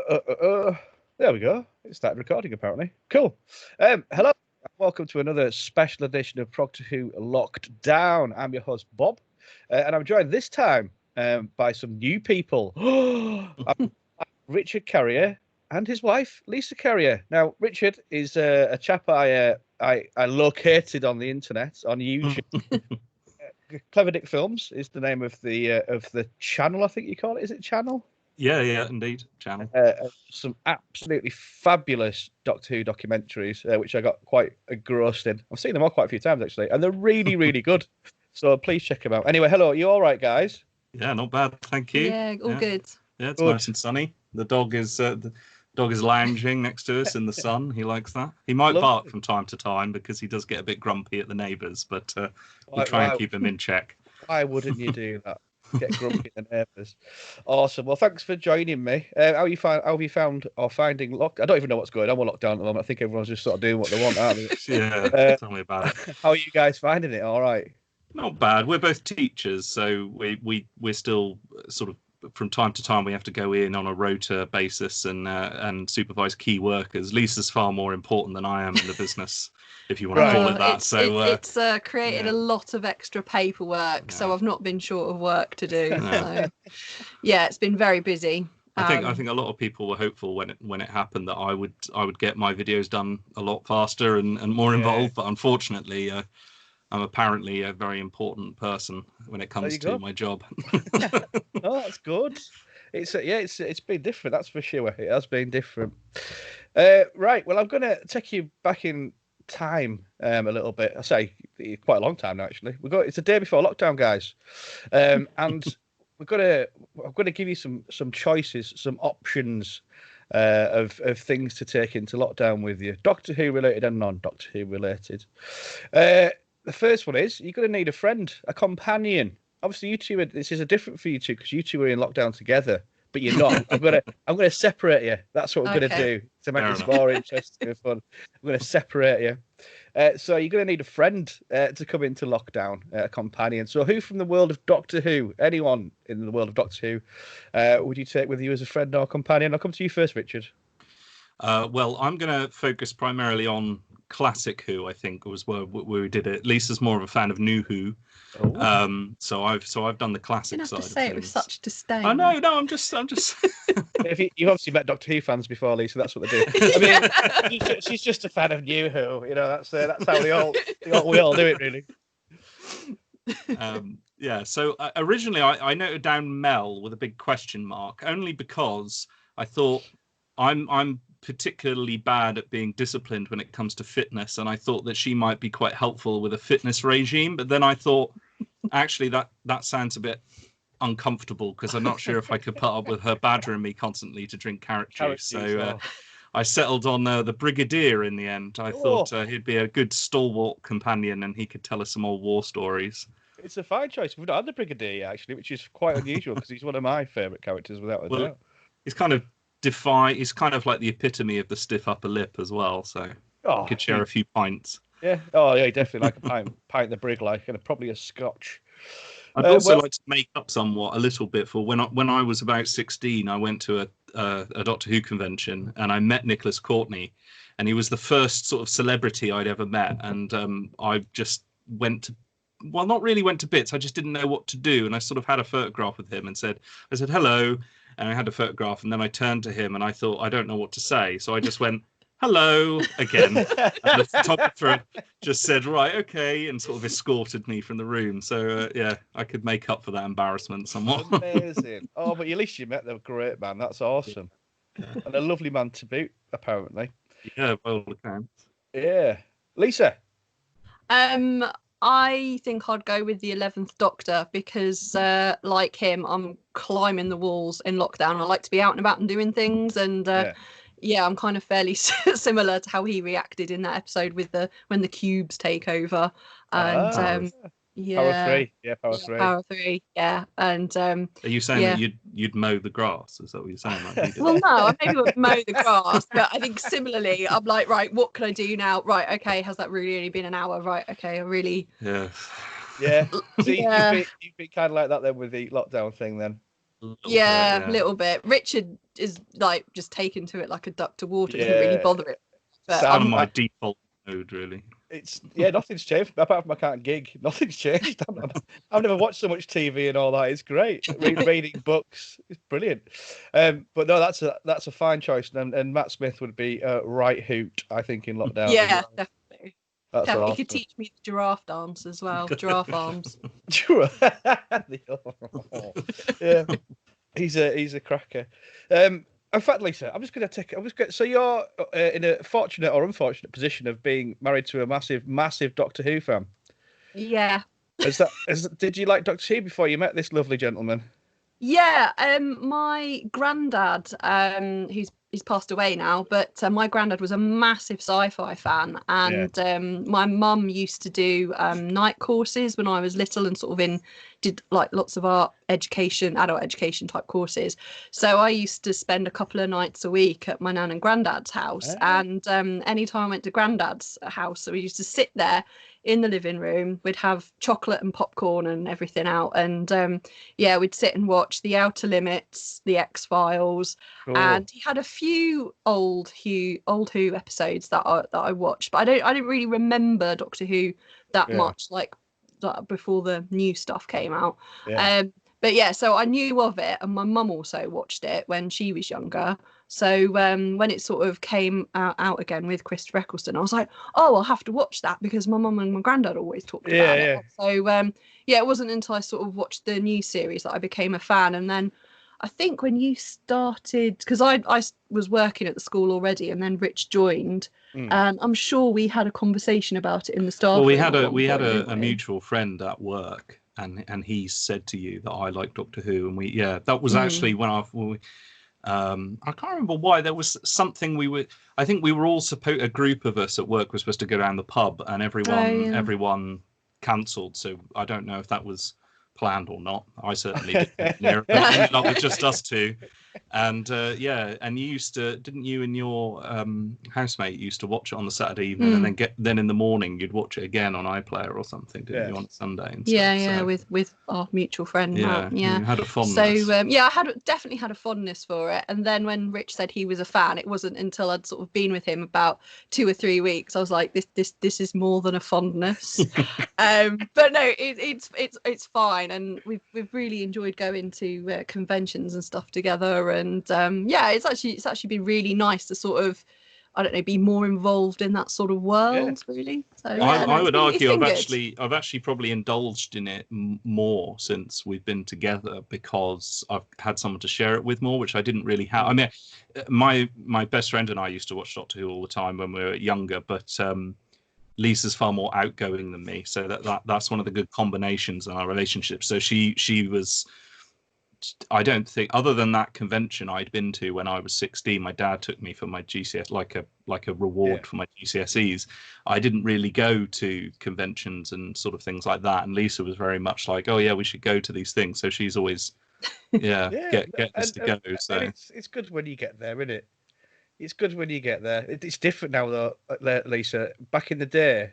There we go. It started recording, apparently. Cool. Hello. Welcome to another special edition of Progtor Who Locked Down. I'm your host, Bob, and I'm joined this time by some new people. I'm Richard Carrier and his wife, Lisa Carrier. Now, Richard is a chap I located on the internet, on YouTube. Clever Dick Films is the name of the channel, I think you call it. Is it channel? Yeah, indeed, channel. Some absolutely fabulous Doctor Who documentaries, which I got quite engrossed in. I've seen them all quite a few times, actually, and they're really, really good. So please check them out. Anyway, hello, you all right, guys? Yeah, not bad, thank you. Yeah, all good. Yeah, it's nice and sunny. The dog is lounging next to us in the sun. He likes that. He might bark from time to time because he does get a bit grumpy at the neighbours, but we'll try and keep him in check. Why wouldn't you do that? Get grumpy at the neighbours. Awesome. Well, thanks for joining me. How have you found or finding lockdown? I don't even know what's going on with lockdown at the moment. I think everyone's just sort of doing what they want, aren't they? Yeah, tell me about it. How are you guys finding it? All right. Not bad. We're both teachers, so we're still sort of from time to time we have to go in on a rota basis and supervise key workers. Lisa's far more important than I am in the business, if you want to call it that. It's created a lot of extra paperwork, so I've not been short of work to do. So, yeah, it's been very busy. I think a lot of people were hopeful when it happened that I would get my videos done a lot faster and more involved, but unfortunately. I'm apparently a very important person when it comes to my job. Oh, that's good. It's been different. That's for sure. It has been different. Right. Well, I'm going to take you back in time a little bit. I say quite a long time now. Actually, it's the day before lockdown, guys, and I'm going to give you some choices, some options. Of things to take into lockdown with you, Doctor Who related and non-Doctor Who related. The first one is you're going to need a friend, a companion. Obviously, you two. This is a different for you two because you two are in lockdown together, but you're not. I'm gonna separate you. That's what we're going to do to make this more interesting and fun. I'm going to separate you. So you're going to need a friend to come into lockdown, a companion. So who from the world of Doctor Who, anyone in the world of Doctor Who, would you take with you as a friend or companion? I'll come to you first, Richard. Well, I'm going to focus primarily on classic Who. I think was where we did it. Lisa's more of a fan of new Who. So I've done the classic side. You have to say it with such disdain. I know. No, I'm just. You've obviously met Doctor Who fans before, Lisa. That's what they do. I mean, she's just a fan of new Who. You know, that's how we all do it, really. Yeah. So originally, I noted down Mel with a big question mark, only because I thought I'm particularly bad at being disciplined when it comes to fitness, and I thought that she might be quite helpful with a fitness regime, but then I thought actually that sounds a bit uncomfortable because I'm not sure if I could put up with her badgering me constantly to drink carrot juice. So I settled on the Brigadier in the end. I thought he'd be a good stalwart companion and he could tell us some old war stories. It's a fine choice. We've not had the Brigadier yet, actually, which is quite unusual because he's one of my favourite characters without a doubt. He's kind of like the epitome of the stiff upper lip as well, so you could share a few pints. Yeah, definitely like a pint the brig, like, and probably a scotch. I'd also like to make up somewhat a little bit for when I was about 16. I went to a Doctor Who convention and I met Nicholas Courtney, and he was the first sort of celebrity I'd ever met, and I just not really went to bits. I just didn't know what to do, and I sort of had a photograph with him and said hello. And I had a photograph, and then I turned to him, and I thought, I don't know what to say. So I just went, hello, again. And the photographer just said, right, okay, and sort of escorted me from the room. So, I could make up for that embarrassment somewhat. Amazing. Oh, but at least you met the great man. That's awesome. Yeah. And a lovely man to boot, apparently. Yeah, by all accounts. Yeah. Lisa? I think I'd go with the 11th Doctor because, like him, I'm climbing the walls in lockdown. I like to be out and about and doing things, and I'm kind of fairly similar to how he reacted in that episode with when the cubes take over. And Power 3, yeah. And are you saying that you'd mow the grass? Is that what you're saying? Like well, no, I maybe would mow the grass, but I think similarly, I'm like, right, what can I do now? Right, okay, has that really only been an hour? Right, okay, I really. Yeah. So you've been kind of like that then with the lockdown thing then. Yeah, a little bit. Richard is like just taken to it like a duck to water. Doesn't really bother it. But kind of my default mode, really. It's nothing's changed apart from I can't gig. Nothing's changed. I've never watched so much TV and all that. It's great. Reading books, it's brilliant. But no, that's a fine choice, and Matt Smith would be a right hoot, I think, in lockdown. Yeah, definitely. That's awesome. He could teach me the giraffe dance as well. Giraffe arms. Yeah, he's a cracker. In fact, Lisa, so you're in a fortunate or unfortunate position of being married to a massive Doctor Who fan. Yeah. Did you like Doctor Who before you met this lovely gentleman? Yeah, my granddad, he's passed away now, but my granddad was a massive sci-fi fan, and my mum used to do night courses when I was little, and sort of did like lots of adult education type courses. So I used to spend a couple of nights a week at my nan and granddad's house, and anytime I went to granddad's house, so we used to sit there in the living room. We'd have chocolate and popcorn and everything out, and we'd sit and watch The Outer Limits, The X-Files, and he had a few old Who episodes that I watched, but I didn't really remember Doctor Who that much, like before the new stuff came out. But yeah, so I knew of it, and my mum also watched it when she was younger. So when it sort of came out again with Christopher Eccleston, I was like, oh, I'll have to watch that because my mum and my granddad always talked about it. So it wasn't until I sort of watched the new series that I became a fan. And then I think when you started, because I was working at the school already, and then Rich joined, and I'm sure we had a conversation about it in the staff room. Well, we had a mutual friend at work, and he said to you that I like Doctor Who, and that was actually when I can't remember why. There was something I think we were all a group of us at work was supposed to go down the pub, and everyone cancelled. So I don't know if that was planned or not. I certainly didn't hear it. It ended up with just us two. And and you used to, didn't you and your housemate used to watch it on the Saturday evening, and then in the morning you'd watch it again on iPlayer or something, didn't you, on Sunday? And stuff, with our mutual friend. Matt, you had a fondness. So I definitely had a fondness for it. And then when Rich said he was a fan, it wasn't until I'd sort of been with him about 2 or 3 weeks, I was like, this is more than a fondness. But no, it's fine, and we've really enjoyed going to conventions and stuff together. And it's actually been really nice to sort of, I don't know, be more involved in that sort of world, really. So I would argue I've actually probably indulged in it more since we've been together, because I've had someone to share it with more, which I didn't really have. I mean, my best friend and I used to watch Doctor Who all the time when we were younger, but Lisa's far more outgoing than me, so that's one of the good combinations in our relationship. So she was, I don't think, other than that convention I'd been to when I was 16, my dad took me for my GCS, like a reward for my GCSEs. I didn't really go to conventions and sort of things like that. And Lisa was very much like, oh yeah, we should go to these things. So she's always, get us to go. So it's good when you get there, isn't it? It's good when you get there. It's different now, though, Lisa. Back in the day,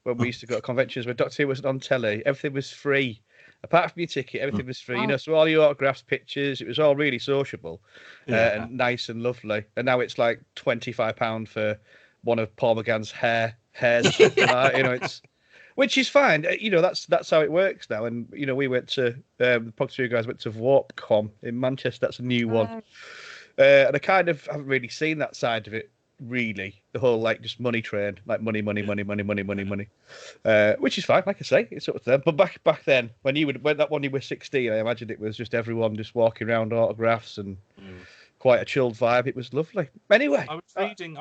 when we used to go to conventions where Doctor Who wasn't on telly, everything was free. Apart from your ticket, everything was free. So all your autographs, pictures, it was all really sociable and nice and lovely. And now it's like £25 for one of Paul McGann's hairs or something like that. It's, which is fine. That's how it works now. And we went to the Progtor Who guys went to WarpCon in Manchester. That's a new one. And I kind of haven't really seen that side of it, really. The whole just money train, like money, which is fine. Like I say, it's up to them. But back then, when you were 16, I imagined it was just everyone just walking around autographs and quite a chilled vibe. It was lovely. Anyway, I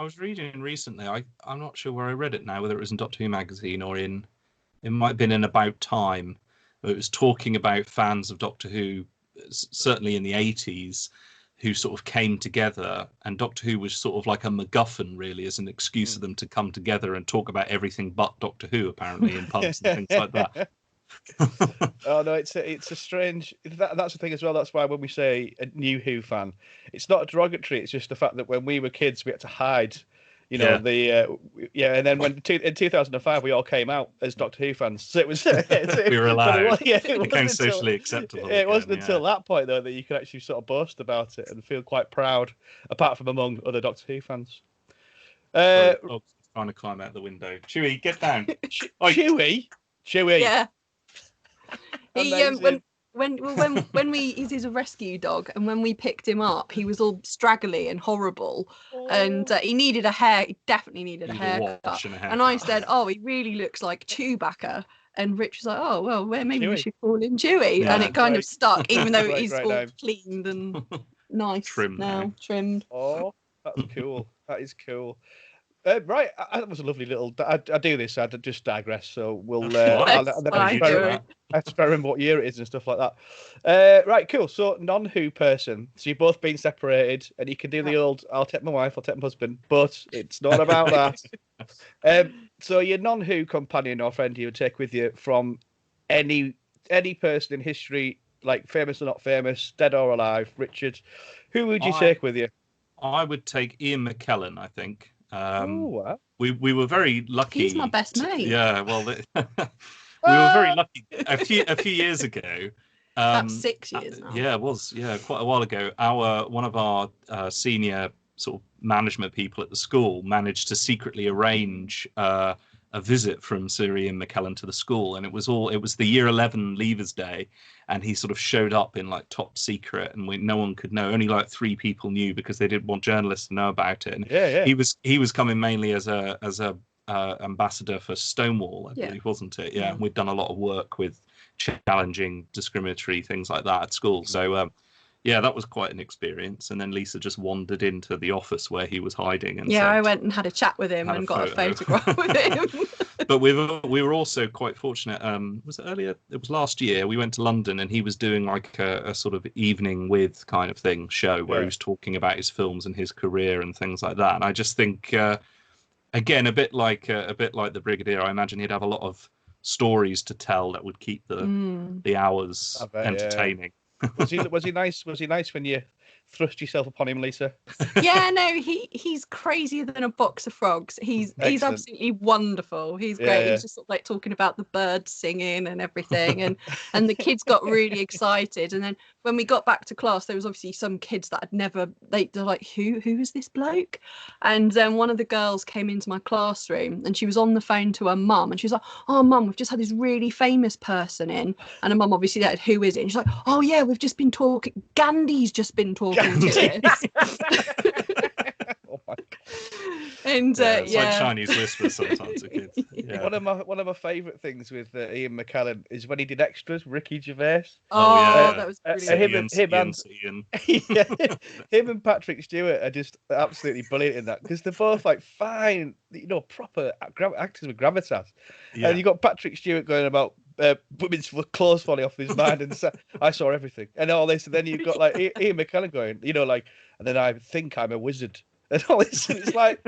was reading recently. I'm not sure where I read it now, whether it was in Doctor Who magazine or it might have been in About Time. It was talking about fans of Doctor Who, certainly in the 80s. Who sort of came together, and Doctor Who was sort of like a MacGuffin, really, as an excuse for them to come together and talk about everything but Doctor Who, apparently, in pubs and things like that. Oh no, it's a strange. That's the thing as well. That's why when we say a new Who fan, it's not a derogatory. It's just the fact that when we were kids, we had to hide You know, and then in 2005 we all came out as Doctor Who fans, so it was we were allowed. It became socially acceptable. It wasn't until that point though that you could actually sort of boast about it and feel quite proud, apart from among other Doctor Who fans. Trying to climb out the window. Chewie, get down. Chewie. Yeah. He's a rescue dog, and when we picked him up, he was all straggly and horrible, and he needed a hair. He definitely needed a haircut. And I said, "Oh, he really looks like Chewbacca." And Rich was like, "Oh, well, maybe we should call him Chewie." And it kind of stuck, even though he's all cleaned and nice trimmed. Oh, that's cool. That is cool. Right, that was a lovely little. I do this. I just digress. So we'll. I have to remember what year it is and stuff like that. Right, cool. So non-Who person. So you've both been separated, and you can do the old. I'll take my wife. I'll take my husband. But it's not about that. So your non-Who companion or friend you would take with you from any person in history, like famous or not famous, dead or alive. Richard, who would you take with you? I would take Ian McKellen. I think. Wow. We were very lucky. He's my best mate. Yeah, well, we were very lucky. A few years ago. About 6 years now. Yeah, it was. Yeah, quite a while ago. One of our senior sort of management people at the school managed to secretly arrange a visit from Sir Ian McKellen to the school, and it was the year 11 Leavers Day, and he sort of showed up in like top secret, and no one could know. Only like 3 people knew because they didn't want journalists to know about it. And he was coming mainly as a ambassador for Stonewall, I believe, wasn't it? Yeah, and we'd done a lot of work with challenging discriminatory things like that at school. So that was quite an experience. And then Lisa just wandered into the office where he was hiding. And I went and had a chat with him and got a photograph with him. But we were also quite fortunate. Was it earlier? It was last year. We went to London, and he was doing like a sort of evening with kind of show where he was talking about his films and his career and things like that. And I just think, again, a bit like the Brigadier, I imagine he'd have a lot of stories to tell that would keep the hours entertaining. Was he nice? Was he nice when you thrust yourself upon him, Lisa? Yeah, no, he's crazier than a box of frogs. He's absolutely wonderful. He's great. He's just sort of like talking about the birds singing and everything, and the kids got really excited. And then when we got back to class, there was obviously some kids that had never. They're like, who is this bloke? And then one of the girls came into my classroom, and she was on the phone to her mum, and she was like, "Oh, mum, we've just had this really famous person in." And her mum obviously said, "Who is it?" And she's like, "Oh yeah, we've just been talking. Gandhi's just been talking." To us. Oh my God. And it's like Chinese whispers sometimes to kids. Yeah. One of my favourite things with Ian McKellen is when he did extras, Ricky Gervais. That was brilliant. Him and Patrick Stewart are just absolutely brilliant in that, because they're both like fine, proper actors with gravitas. Yeah. And you got Patrick Stewart going about women's clothes falling off his mind, and I saw everything and all this, and then you've got like Ian McKellen going, and then I think I'm a wizard and all this, and it's like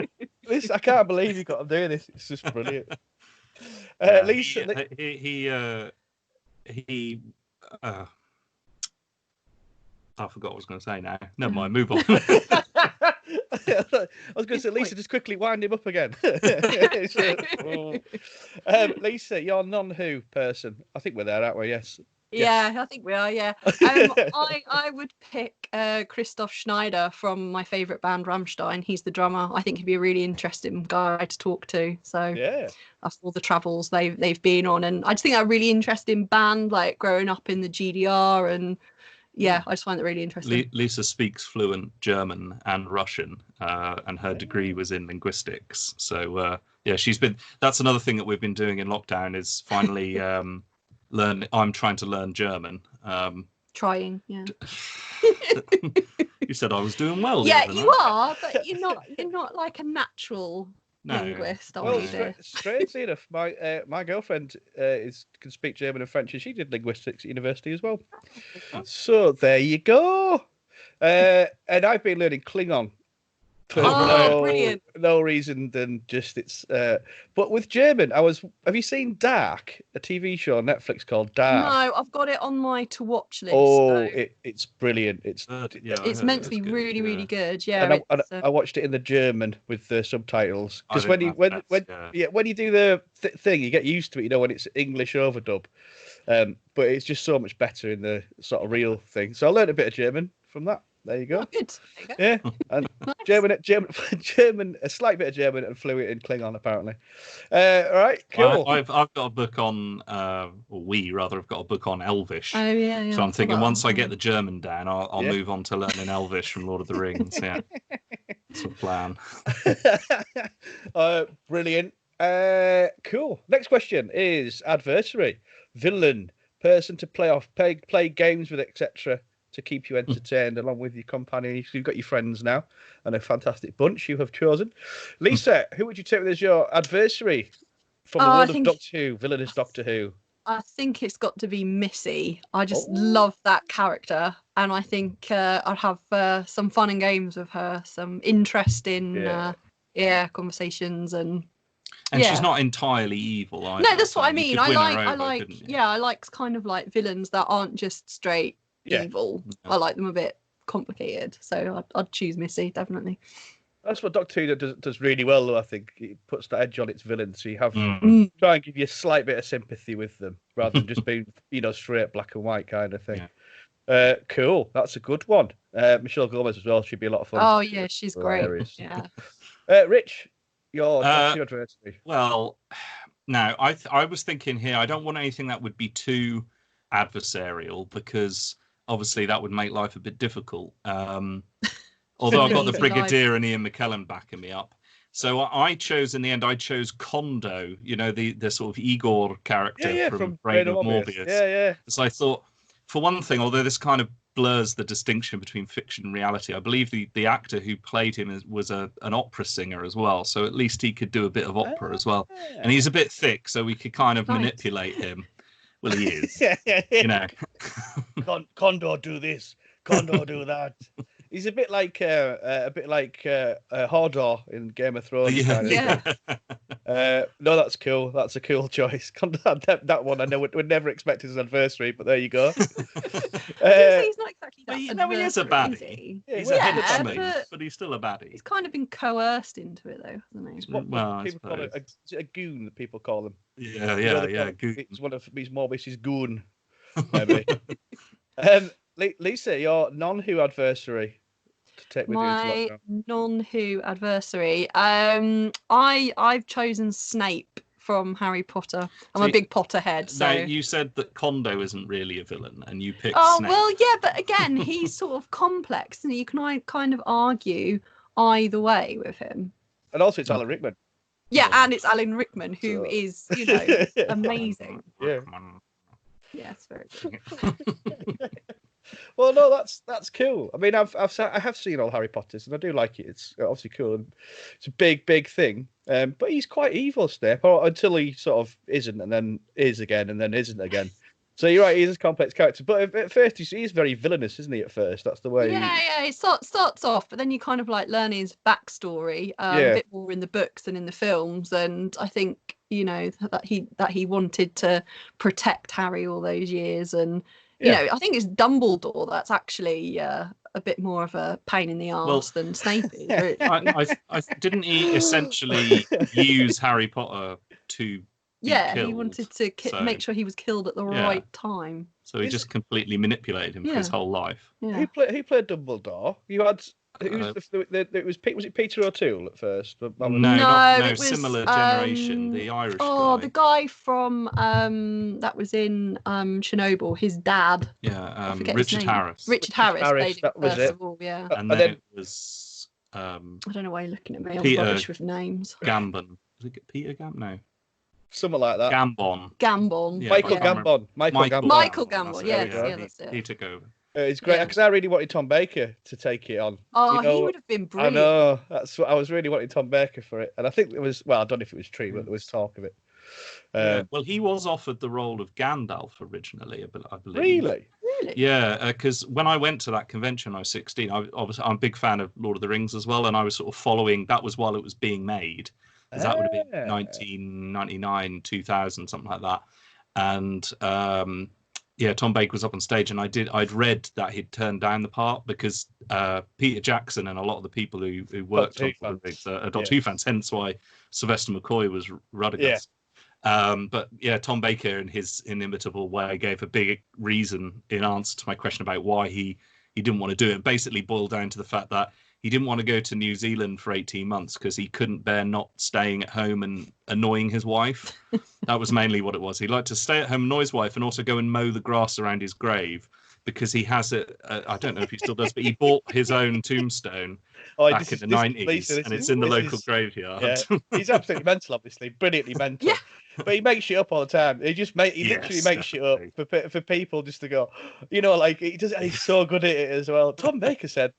this. I can't believe you got him doing this. It's just brilliant. Lisa, I forgot what I was going to say now. Never mind, move on. I was going to say, Lisa, just quickly wind him up again. Lisa, you're non-Who person. I think we're there, aren't we? Yes. Yeah, I think we are. Yeah, I would pick Christoph Schneider from my favourite band Rammstein. He's the drummer. I think he'd be a really interesting guy to talk to. So after all the travels they've been on, and I just think they're a really interesting band, like growing up in the GDR, and I just find it really interesting. Lisa speaks fluent German and Russian, and her degree was in linguistics. So that's another thing that we've been doing in lockdown is finally. I'm trying to learn German. Trying, yeah. You said I was doing well. Yeah, you are, but you're not like a natural linguist. Well, strangely enough, my girlfriend can speak German and French, and she did linguistics at university as well. So there you go. And I've been learning Klingon. For brilliant. no reason than just it's. But with German, Have you seen Dark, a TV show on Netflix called Dark? No, I've got it on my to watch list. Oh, it's brilliant. It's meant to be really, really good. Yeah, and I watched it in the German with the subtitles because when you do the thing, you get used to it. You know when it's English overdub, but it's just so much better in the sort of real thing. So I learned a bit of German from that. There you go. Oh, good. Yeah, and nice. German, a slight bit of German and fluent in Klingon apparently. All right, cool. I've got a book on, or we rather have got a book on Elvish. Oh yeah. So I'm thinking once I get the German down, I'll move on to learning Elvish from Lord of the Rings. Yeah, that's the plan. Brilliant. Cool. Next question is adversary, villain, person to play games with, etc. to keep you entertained along with your companion. You've got your friends now and a fantastic bunch you have chosen. Lisa, who would you take as your adversary from the world of Doctor Who, villainous Doctor Who? I think it's got to be Missy. I just love that character, and I think I'd have some fun and games with her, some interesting conversations and she's not entirely evil either. No, that's what I mean. I like kind of like villains that aren't just straight evil. I like them a bit complicated, so I'd choose Missy definitely. That's what Doctor Who does really well, though. I think it puts that edge on its villains, so you have try and give you a slight bit of sympathy with them rather than just being straight black and white kind of thing. Cool, that's a good one. Michelle Gomez as well. She'd be a lot of fun. Oh yeah, she's great. Yeah. Rich, your adversary. Well, now I was thinking here. I don't want anything that would be too adversarial because obviously that would make life a bit difficult. Although I've got the Brigadier and Ian McKellen backing me up. So I chose Kondo, the sort of Igor character from Brain of Morbius. Yeah. So I thought, for one thing, although this kind of blurs the distinction between fiction and reality, I believe the actor who played him was an opera singer as well. So at least he could do a bit of opera as well. And he's a bit thick, so we could kind of manipulate him. Well, he is. Kondo do this, Kondo do that. He's a bit like Hodor in Game of Thrones. No, that's cool. That's a cool choice. That one I know would never expect as an adversary, but there you go. He's not exactly that. He is a baddie. He's a henchman, but he's still a baddie. He's kind of been coerced into it, though, hasn't he? What people call it? A goon. That people call him. Yeah. Goon. It's one of his Morbius's goon. Maybe. Lisa, your non-Who adversary to take with my non-Who adversary. I've chosen Snape from Harry Potter. I'm a big Potterhead. So now, you said that Kondo isn't really a villain, and you picked Snape. Well, yeah, but again, he's sort of complex, and you can kind of argue either way with him. And also, it's Alan Rickman. Yeah, and it's Alan Rickman, who is amazing. Yeah, it's very cool. Well, no, that's cool. I mean, I have seen all Harry Potters, and I do like it. It's obviously cool, and it's a big thing. But he's quite evil, Snape, until he sort of isn't, and then is again, and then isn't again. So you're right, he's a complex character. But at first, he's very villainous, isn't he? At first, that's the way. Yeah. It starts off, but then you kind of like learn his backstory a bit more in the books than in the films, and I think that he wanted to protect Harry all those years, and I think it's Dumbledore that's actually a bit more of a pain in the arse than Snape is. Really. I didn't he essentially use Harry Potter to be killed, he wanted to make sure he was killed at the right time. So he just completely manipulated him for his whole life. Yeah. Who played Dumbledore? You had. Was it Peter O'Toole at first? No, it was similar generation. The Irish guy. The guy from that was in Chernobyl. His dad. Yeah, Richard Harris. Richard Harris played that was first of all. Yeah. And then it was. I don't know why you're looking at me. I'm Peter rubbish with names. Gambon. Was it Peter Gambon? No. Something like that. Gambon. Yeah, Michael Gambon. Michael Gambon. Yeah, that's it. He took over. It's great because I really wanted Tom Baker to take it on. Oh, he would have been brilliant. I know. That's what I was really wanting Tom Baker for it, and I think it was. Well, I don't know if it was true, but there was talk of it. Well, he was offered the role of Gandalf originally, I believe. Really? Really? Yeah, because when I went to that convention, I was 16. I'm a big fan of Lord of the Rings as well, and I was sort of following. That was while it was being made, because that would have been 1999, 2000, something like that. And yeah, Tom Baker was up on stage, and I'd read that he'd turned down the part because Peter Jackson and a lot of the people who worked on Lord of the Rings are Doctor Who fans. Hence why Sylvester McCoy was Radagast. But yeah, Tom Baker, in his inimitable way, gave a big reason in answer to my question about why he didn't want to do it. Basically boiled down to the fact that he didn't want to go to New Zealand for 18 months because he couldn't bear not staying at home and annoying his wife. That was mainly what it was. He liked to stay at home, annoy his wife, and also go and mow the grass around his grave, because he has I don't know if he still does, but he bought his own tombstone back in the 90s, and it's in the local graveyard. Yeah, he's absolutely mental, obviously, brilliantly mental. Yeah. But he makes shit up all the time. He literally makes shit up for people just to go, like he does. He's so good at it as well. Tom Baker said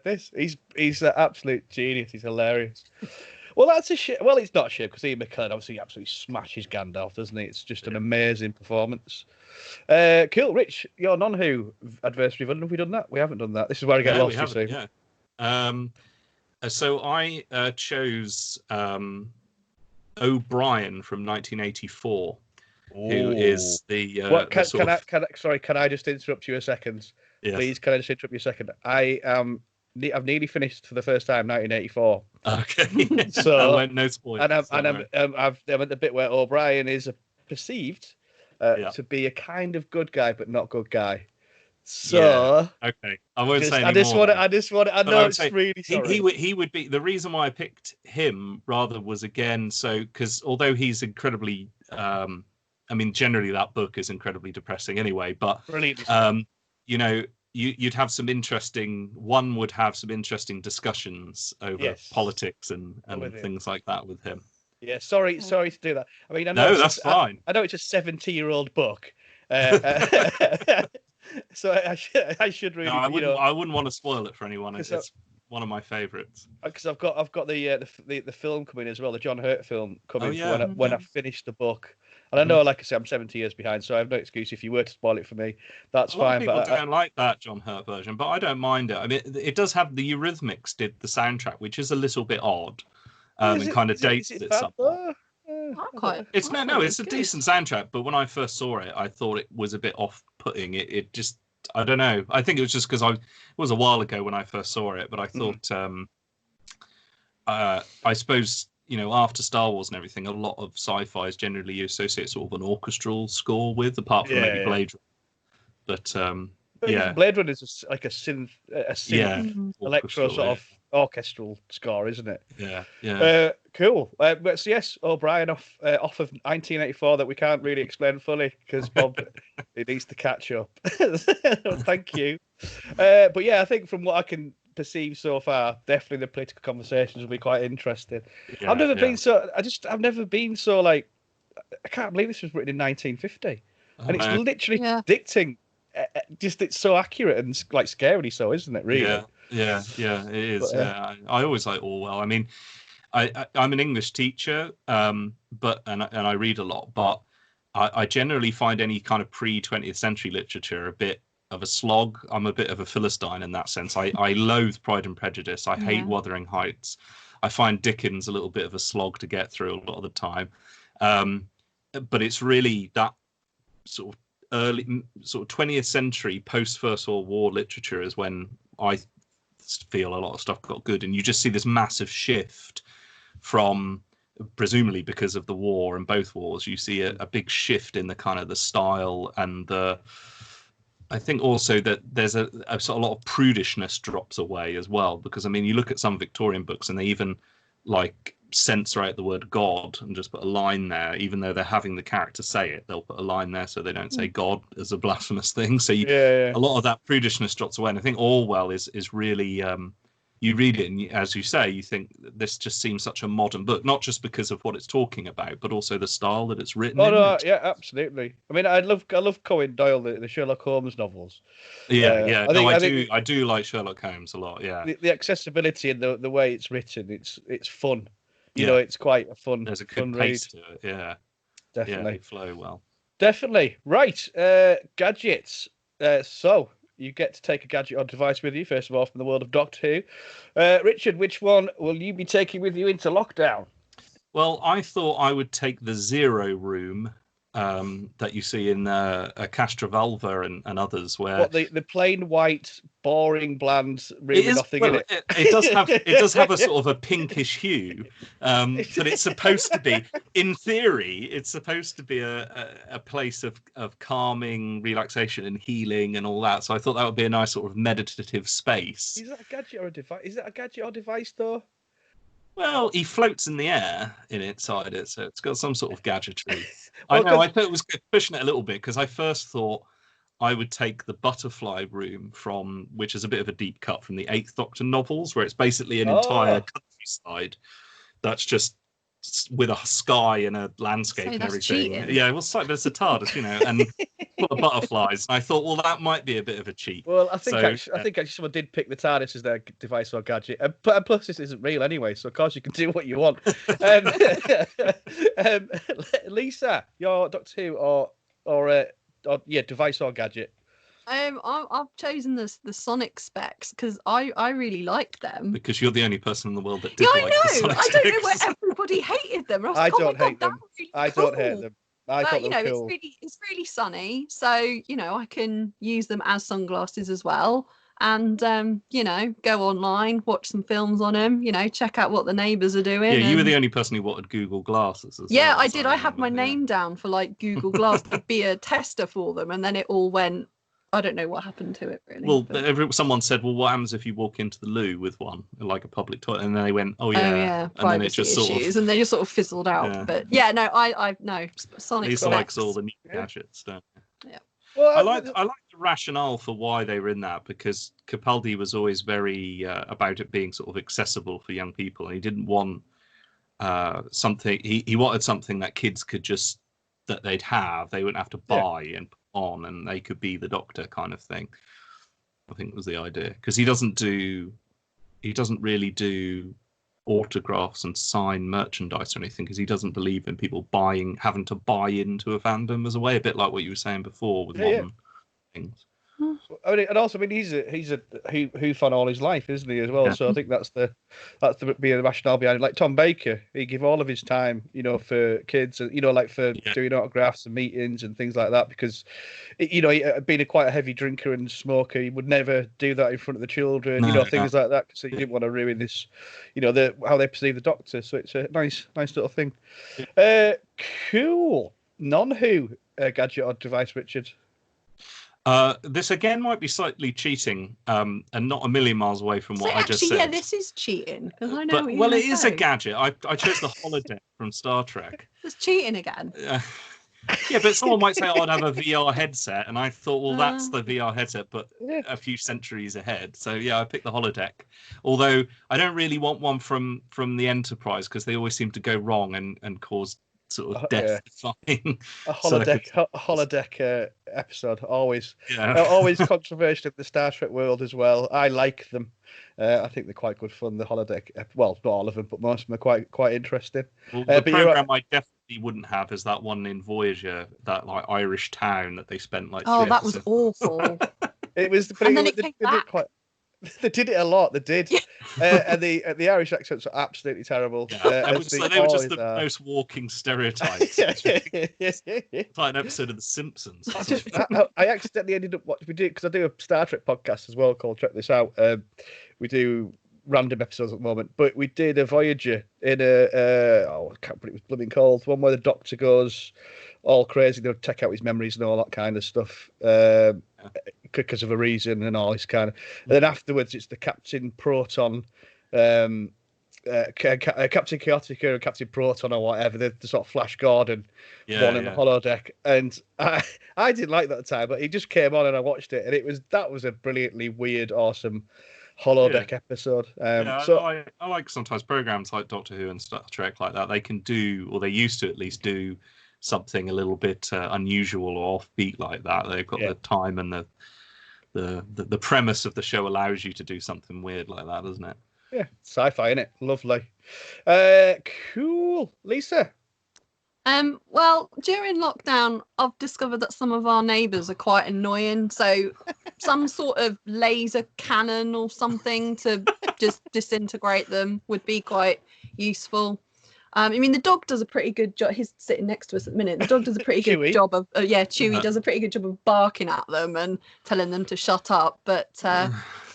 this. He's an absolute genius. He's hilarious. Well, that's a shit. Well, it's not a shit because Ian McKellen obviously absolutely smashes Gandalf, doesn't he? It's just an amazing performance. Cool, Rich. Your non-Who adversary villain. Have we done that? We haven't done that. This is where I get lost. You see. Yeah. So I chose O'Brien from 1984, who is the. Can I just interrupt you a second? Yes. Please, can I just interrupt you a second? I've nearly finished for the first time 1984. Okay. So no spoilers. I'm at the bit where O'Brien is perceived to be a kind of good guy, but not good guy. So okay, I won't say anymore. I know it's really sorry. He would be the reason why I picked him rather was again because although he's incredibly, generally that book is incredibly depressing anyway, but you'd have some interesting. One would have some interesting discussions over politics and things like that with him. Yeah, sorry to do that. I mean, I know that's fine. I know it's a 70-year-old book. So I should really. No, I wouldn't want to spoil it for anyone. It's one of my favourites. Because I've got the film coming as well, the John Hurt film coming when I finish the book. And I know, like I said, I'm 70 years behind, so I have no excuse if you were to spoil it for me. That's fine. People don't like that John Hurt version, but I don't mind it. I mean, it does have the Eurythmics did the soundtrack, which is a little bit odd, and kind of dates it somewhat. It's a decent soundtrack, but when I first saw it, I thought it was a bit off-putting. It just, I don't know. I think it was just because it was a while ago when I first saw it, but I thought, I suppose, after Star Wars and everything, a lot of sci-fi is generally you associate sort of an orchestral score with, apart from maybe Blade Runner. But Blade Runner is like a synth electro sort of orchestral score, isn't it? Yeah. Cool. So yes, O'Brien off of 1984 that we can't really explain fully because Bob he needs to catch up. Thank you. But yeah, I think from what I can perceive so far, definitely the political conversations will be quite interesting. I've never been so like, I can't believe this was written in 1950, and it's literally dictating. It's so accurate and like scarily so, isn't it? Really? Yeah, it is. But, I always like Orwell. I mean, I'm an English teacher, but I read a lot, but I generally find any kind of pre-20th century literature a bit of a slog. I'm a bit of a Philistine in that sense. I loathe Pride and Prejudice. I hate Wuthering Heights. I find Dickens a little bit of a slog to get through a lot of the time. But it's really that sort of early, sort of 20th century post First World War literature is when I feel a lot of stuff got good, and you just see this massive shift from, presumably because of the war and both wars, you see a big shift in the kind of the style and I think also that there's a sort of lot of prudishness drops away as well, because I mean you look at some Victorian books and they even like censor out the word God and just put a line there, even though they're having the character say it, they'll put a line there so they don't say God as a blasphemous thing. So a lot of that prudishness drops away, and I think Orwell is really you read it and as you say, you think this just seems such a modern book, not just because of what it's talking about, but also the style that it's written in. Yeah, absolutely. I mean, I love Conan Doyle, the Sherlock Holmes novels. I do like Sherlock Holmes a lot. Yeah, the accessibility and the way it's written, it's fun. You know, it's quite a fun. There's a good pace to it. Yeah, definitely. They flow well. Definitely. Right. Gadgets. So you get to take a gadget or device with you, first of all, from the world of Doctor Who. Richard, which one will you be taking with you into lockdown? Well, I thought I would take the Zero Room that you see in Castrovalva and others, where what the plain white, boring, bland room with nothing in it. It does have a sort of a pinkish hue, but it's supposed to be, in theory, it's supposed to be a place of calming, relaxation, and healing, and all that. So I thought that would be a nice sort of meditative space. Is that a gadget or a device? Is it a gadget or device, though? Well, he floats in the air inside it, so it's got some sort of gadgetry. I thought it was pushing it a little bit, because I first thought I would take the Butterfly Room which is a bit of a deep cut from the Eighth Doctor novels, where it's basically an entire countryside that's just with a sky and a landscape and everything. Cheating. Yeah, well, but it's a TARDIS, and full of butterflies. And I thought, well, that might be a bit of a cheat. Well, I think actually someone did pick the TARDIS as their device or gadget, and plus this isn't real anyway, so of course you can do what you want. Lisa, your Doctor Who or device or gadget? I've chosen the Sonic specs because I really like them. Because you're the only person in the world that did. Yeah, like the Sonic I don't know specs. why everybody hated them. I don't hate them. Really I cool. don't hate them. I thought them cool. It's really sunny, so I can use them as sunglasses as well. And go online, watch some films on them. Check out what the neighbours are doing. Yeah, you were the only person who wanted Google Glasses. Yeah, I did. I had my name down for like Google Glass to be a tester for them, and then it all went. I don't know what happened to it really. Well, someone said, "Well, what happens if you walk into the loo with one, like a public toilet?" And then they went, "Oh yeah," and then it just and then just sort of fizzled out. Yeah. But yeah, no, I no Sonic. He likes all the new gadgets. Yeah. Well, I like the rationale for why they were in that, because Capaldi was always very about it being sort of accessible for young people, and he didn't want something. He wanted something that kids could that they'd have. They wouldn't have to buy and put on, and they could be the Doctor kind of thing. I think was the idea, because he doesn't really do autographs and sign merchandise or anything, because he doesn't believe in people having to buy into a fandom as a way, a bit like what you were saying before with modern things. And also, he's a Who fan all his life, isn't he, as well? Yeah. So I think that's the rationale behind it. Like Tom Baker, he gave all of his time, for kids, and like for doing autographs and meetings and things like that, because, he being quite a heavy drinker and smoker, he would never do that in front of the children, things like that, because he didn't want to ruin this, how they perceive the Doctor. So it's a nice little thing. Yeah. Cool. Non-Who gadget or device, Richard? This again might be slightly cheating, and not a million miles away from what I just said. Yeah, this is cheating, because I know. It is a gadget. I chose the holodeck from Star Trek. It's cheating again. Yeah, but someone might say, I'd have a VR headset, and I thought, well, that's the VR headset, but a few centuries ahead. So yeah, I picked the holodeck. Although I don't really want one from the Enterprise, because they always seem to go wrong and cause sort of death-defying. A holodeck episode, always controversial in the Star Trek world as well. I like them. I think they're quite good fun. The holodeck, well, not all of them, but most of them are quite interesting. Well, the program I definitely wouldn't have is that one in Voyager, that like Irish town that they spent like. Oh, that was awful. It was, but and then it came back. They did it a lot. They did, and the Irish accents are absolutely terrible. Yeah. They were just the most walking stereotypes. It's like an episode of The Simpsons. I accidentally ended up watching. We do, because I do a Star Trek podcast as well called Check This Out. We do random episodes at the moment, but we did a Voyager in I can't remember what it was blooming called. One where the Doctor goes all crazy, they'll take out his memories and all that kind of stuff. Because of a reason and all this kind of. And then afterwards, it's the Captain Proton, Captain Chaotica and Captain Proton or whatever. The sort of Flash Gordon one in the holodeck, and I didn't like that at the time, but he just came on and I watched it, and that was a brilliantly weird, awesome holodeck episode. I like sometimes programs like Doctor Who and Star Trek like that. They can do, or they used to at least do, something a little bit unusual or offbeat like that. They've got the time and the premise of the show allows you to do something weird like that, doesn't it? Yeah, sci-fi, innit? Lovely. Cool. Lisa? Well, during lockdown, I've discovered that some of our neighbours are quite annoying. So, some sort of laser cannon or something to just disintegrate them would be quite useful. I mean, the dog does a pretty good job. He's sitting next to us at the minute. The dog does a pretty good job of, Chewy does a pretty good job of barking at them and telling them to shut up. But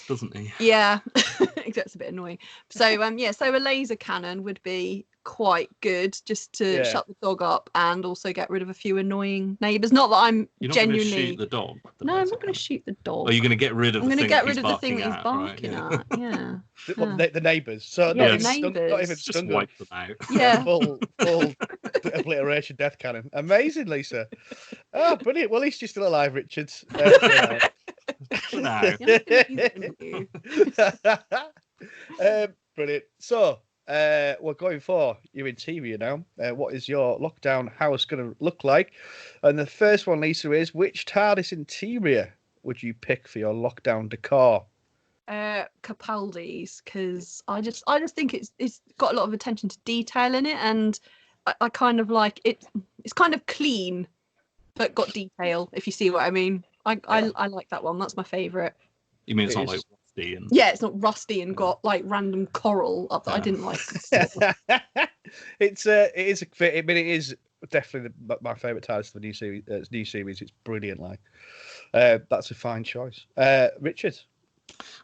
doesn't he? Yeah, it gets a bit annoying. So so a laser cannon would be quite good just to shut the dog up and also get rid of a few annoying neighbours. Not that I'm You're not genuinely going to shoot the dog. No, I'm not going to shoot the dog. Or you're going to get rid of I'm the going thing to get rid of the thing that he's barking right, at. Yeah. Well, the neighbours. So yeah, not, the even, neighbours. not even just wipe them out. Yeah. full obliteration death cannon. Amazing, Lisa. Oh, brilliant. Well, at least you're still alive, Richard. For now. Brilliant. So, we're going for your interior now. What is your lockdown house going to look like? And the first one, Lisa, is which TARDIS interior would you pick for your lockdown decor? Capaldi's, because I just think it's got a lot of attention to detail in it, and I kind of like it. It's kind of clean, but got detail. If you see what I mean. I like that one. That's my favourite. You mean it's not like rusty and it's not rusty and got like random coral up that I didn't like. It is definitely my favourite TARDIS for the new series. It's brilliant. That's a fine choice. Richard.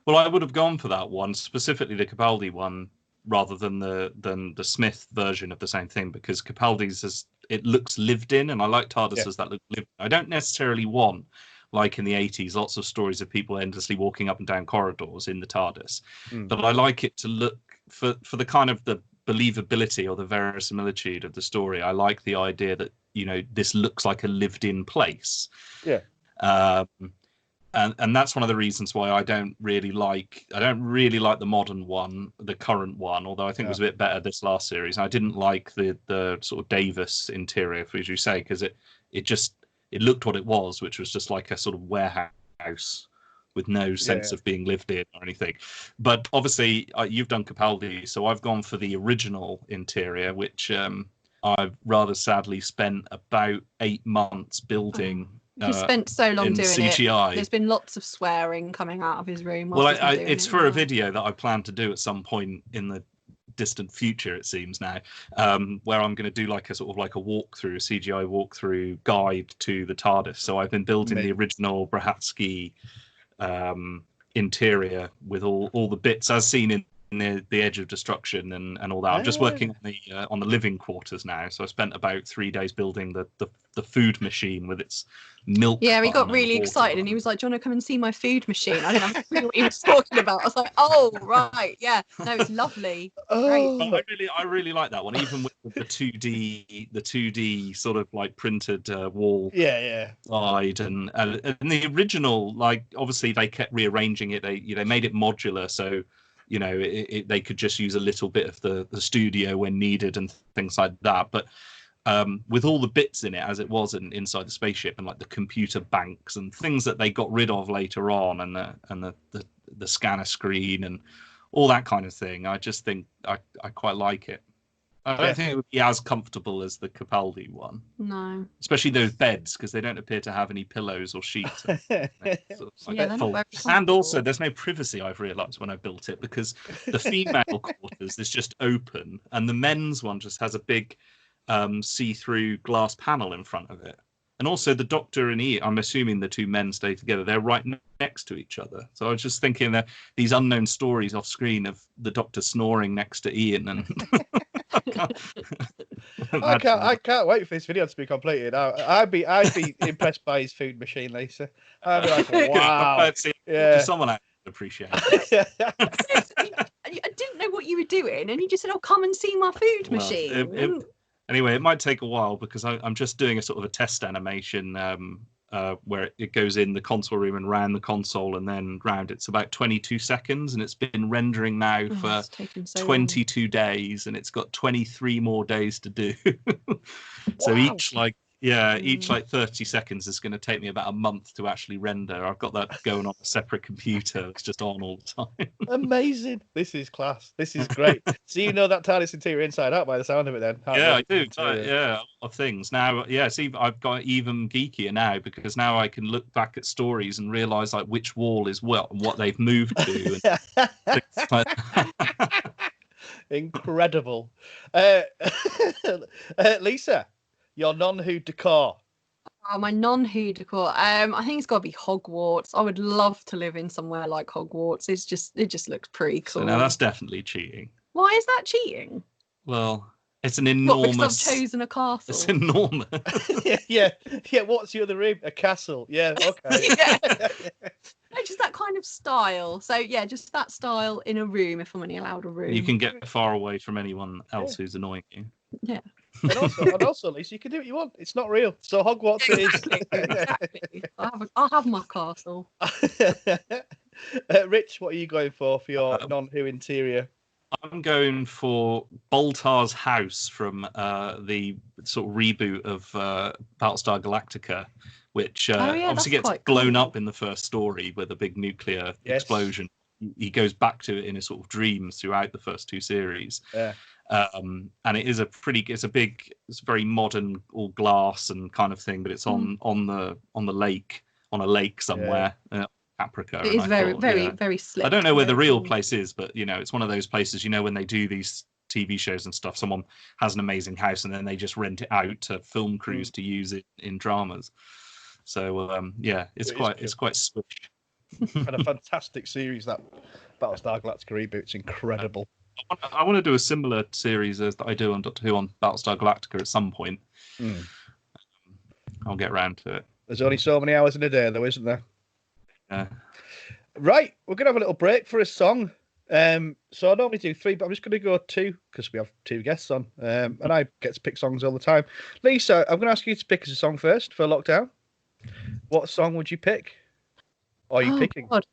Well, I would have gone for that one, specifically the Capaldi one, rather than the Smith version of the same thing, because Capaldi's it looks lived in, and I like TARDISes that look lived in. I don't necessarily want, like in the 80s, lots of stories of people endlessly walking up and down corridors in the TARDIS. But I like it to look, for the kind of the believability or the verisimilitude of the story, I like the idea that, this looks like a lived-in place. Yeah. And that's one of the reasons why I don't really like the modern one, the current one, although I think it was a bit better this last series. I didn't like the sort of Davis interior, as you say, because it looked what it was, which was just like a sort of warehouse with no sense of being lived in or anything. But obviously, you've done Capaldi, so I've gone for the original interior, which I've rather sadly spent about 8 months building. He spent so long doing CGI. it. There's been lots of swearing coming out of his room. Well, it's for a video that I plan to do at some point in the distant future, it seems now, where I'm going to do like a sort of like a walkthrough, a CGI walkthrough guide to the TARDIS. So I've been building the original Brahatsky interior with all the bits as seen in the Edge of Destruction and all that. I'm just working on the living quarters now. So I spent about 3 days building the food machine with its milk. Yeah, he got really excited and he was like, "Do you want to come and see my food machine?" I didn't have to know what he was talking about. I was like, "Oh, right, yeah, no, it's lovely." Great. I really like that one, even with the 2D sort of like printed wall. Side and the original, like obviously they kept rearranging it. They made it modular, so they could just use a little bit of the studio when needed and things like that. But with all the bits in it as it was inside the spaceship and like the computer banks and things that they got rid of later on and the scanner screen and all that kind of thing, I just think I quite like it. I don't think it would be as comfortable as the Capaldi one. No. Especially those beds, because they don't appear to have any pillows or sheets. And also, there's no privacy, I've realised, when I built it, because the female quarters is just open, and the men's one just has a big see-through glass panel in front of it. And also, the Doctor and Ian, I'm assuming the two men stay together, they're right next to each other. So I was just thinking that these unknown stories off screen of the Doctor snoring next to Ian and... I can't wait for this video to be completed. I'd be impressed by his food machine, Lisa. I'd be like, wow. Someone I appreciate it. I didn't know what you were doing, and you just said, "Oh, come and see my food machine." Anyway, it might take a while because I'm just doing a sort of a test animation where it goes in the console room and round the console and then round. It's about 22 seconds and it's been rendering now for 22 days and it's got 23 more days to do. So each Yeah, each like 30 seconds is going to take me about a month to actually render. I've got that going on a separate computer. It's just on all the time. Amazing. This is class. This is great. So you know that TARDIS interior inside out by the sound of it then? Yeah, I do. Yeah, of things. Now, yeah, see, I've got even geekier now because now I can look back at stories and realise like which wall is what they've moved to. And things like Incredible. Lisa, your non-Who decor. Oh, my non-Who decor. I think it's got to be Hogwarts. I would love to live in somewhere like Hogwarts. It just looks pretty cool. So now that's definitely cheating. Why is that cheating? Well, it's an enormous. What, because I've chosen a castle. It's enormous. yeah. What's the other room? A castle. Yeah. Okay. Yeah. No, just that kind of style. So yeah, just that style in a room. If I'm only allowed a room, You can get far away from anyone else who's annoying you. Yeah. And also, Lisa, you can do what you want. It's not real. So Hogwarts it is. Exactly. I'll have my castle. Rich, what are you going for your non-Who interior? I'm going for Boltar's house from the sort of reboot of Battlestar Galactica, which obviously gets blown up in the first story with a big nuclear explosion. He goes back to it in his sort of dreams throughout the first two series. Yeah. And it's a very modern, all glass and kind of thing, but it's on a lake somewhere. Africa. It is very slick. I don't know where the real place is, but it's one of those places, when they do these TV shows and stuff, someone has an amazing house and then they just rent it out to film crews to use it in dramas. So it's quite swish. And a fantastic series, that Battlestar Galactica reboot. It's incredible. I want to do a similar series as that I do on Doctor Who on Battlestar Galactica at some point. I'll get around to it. There's only so many hours in a day, though, isn't there? Right, we're going to have a little break for a song. So I normally do 3, but I'm just going to go 2 because we have 2 guests on. And I get to pick songs all the time. Lisa, I'm going to ask you to pick us a song first for lockdown. What song would you pick? Or are you picking? God.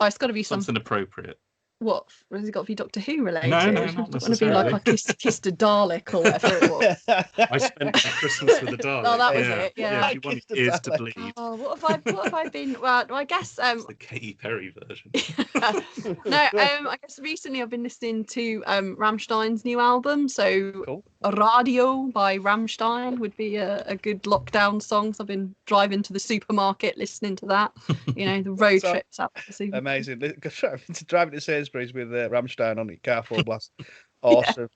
It's got to be something appropriate. What has it got to be Doctor Who related? No, not going to be like I kissed a Dalek or whatever it was. I spent Christmas with a Dalek. Oh, that was it. Yeah. She wanted ears to bleed. Oh, what have I been? Well, I guess it's the Katy Perry version. I guess recently I've been listening to Rammstein's new album. So cool. Radio by Rammstein would be a good lockdown song. So I've been driving to the supermarket listening to that. The road trips out to the supermarket. Amazing. Driving to Sainsbury's with Rammstein on it, car full blast. Awesome. Yeah.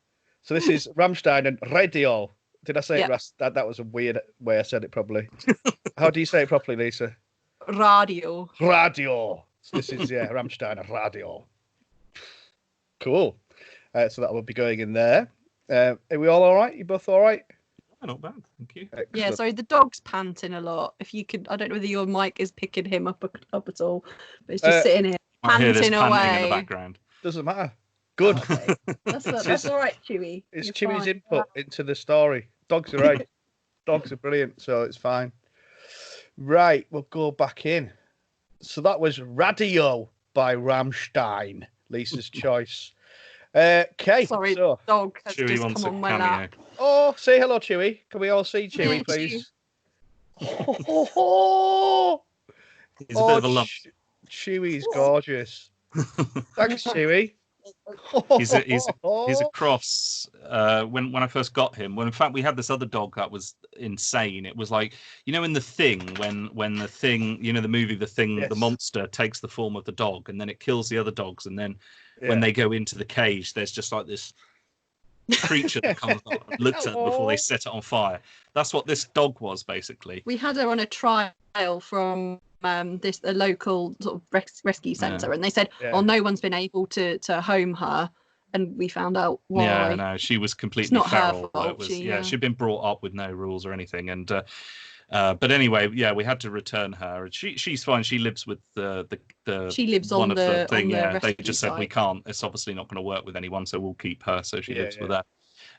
So this is Rammstein and Radio. Did I say it? That was a weird way I said it properly. How do you say it properly, Lisa? Radio. So this is Rammstein and Radio. Cool. So that will be going in there. Are we all right? You both all right? Not bad, thank you. Excellent. Yeah, sorry, the dog's panting a lot. If you could, I don't know whether your mic is picking him up at all, but it's just sitting here panting away. In the background. Doesn't matter. Good. Okay. That's all right, Chewie. It's Chewie's input into the story. Dogs are right. Dogs are brilliant, so it's fine. Right, we'll go back in. So that was Radio by Rammstein, Lisa's choice. Okay. Sorry, so, dog has Chewie just wants come on my lap. Oh, say hello, Chewie. Can we all see Chewie, please? He's a bit of a lump. Chewie's gorgeous. Thanks, Chewie. He's a cross. When I first got him, in fact we had this other dog that was insane. It was like in The Thing when the Thing, the movie The Thing, the monster takes the form of the dog and then it kills the other dogs, and then when they go into the cage, there's just like this creature that comes up and looks at them before they set it on fire. That's what this dog was basically. We had her on a trial from the local sort of rescue centre, and they said, no one's been able to home her, and we found out why. Yeah, no, she was completely feral. She'd been brought up with no rules or anything, and but anyway, we had to return her. She's fine. She lives with she lives on the thing. They just said we can't. It's obviously not going to work with anyone, so we'll keep her. So she lives with that.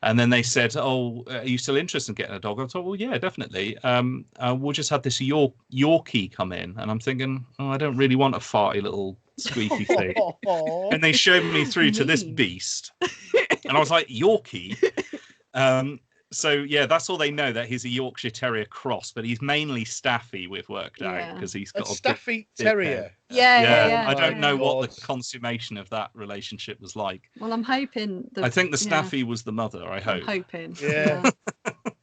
And then they said, "Oh, are you still interested in getting a dog?" I thought, "Well, yeah, definitely. We'll just have this Yorkie come in." And I'm thinking, "Oh, I don't really want a farty little squeaky thing." And they showed me through to this beast, and I was like, "Yorkie." So yeah, that's all they know, that he's a Yorkshire Terrier cross, but he's mainly Staffy, we've worked out, because he's got a Staffy big Terrier. head. Yeah. I don't know God. what the consummation of that relationship was like. Well, I'm hoping. I think the Staffy was the mother. I hope. I'm hoping. Yeah.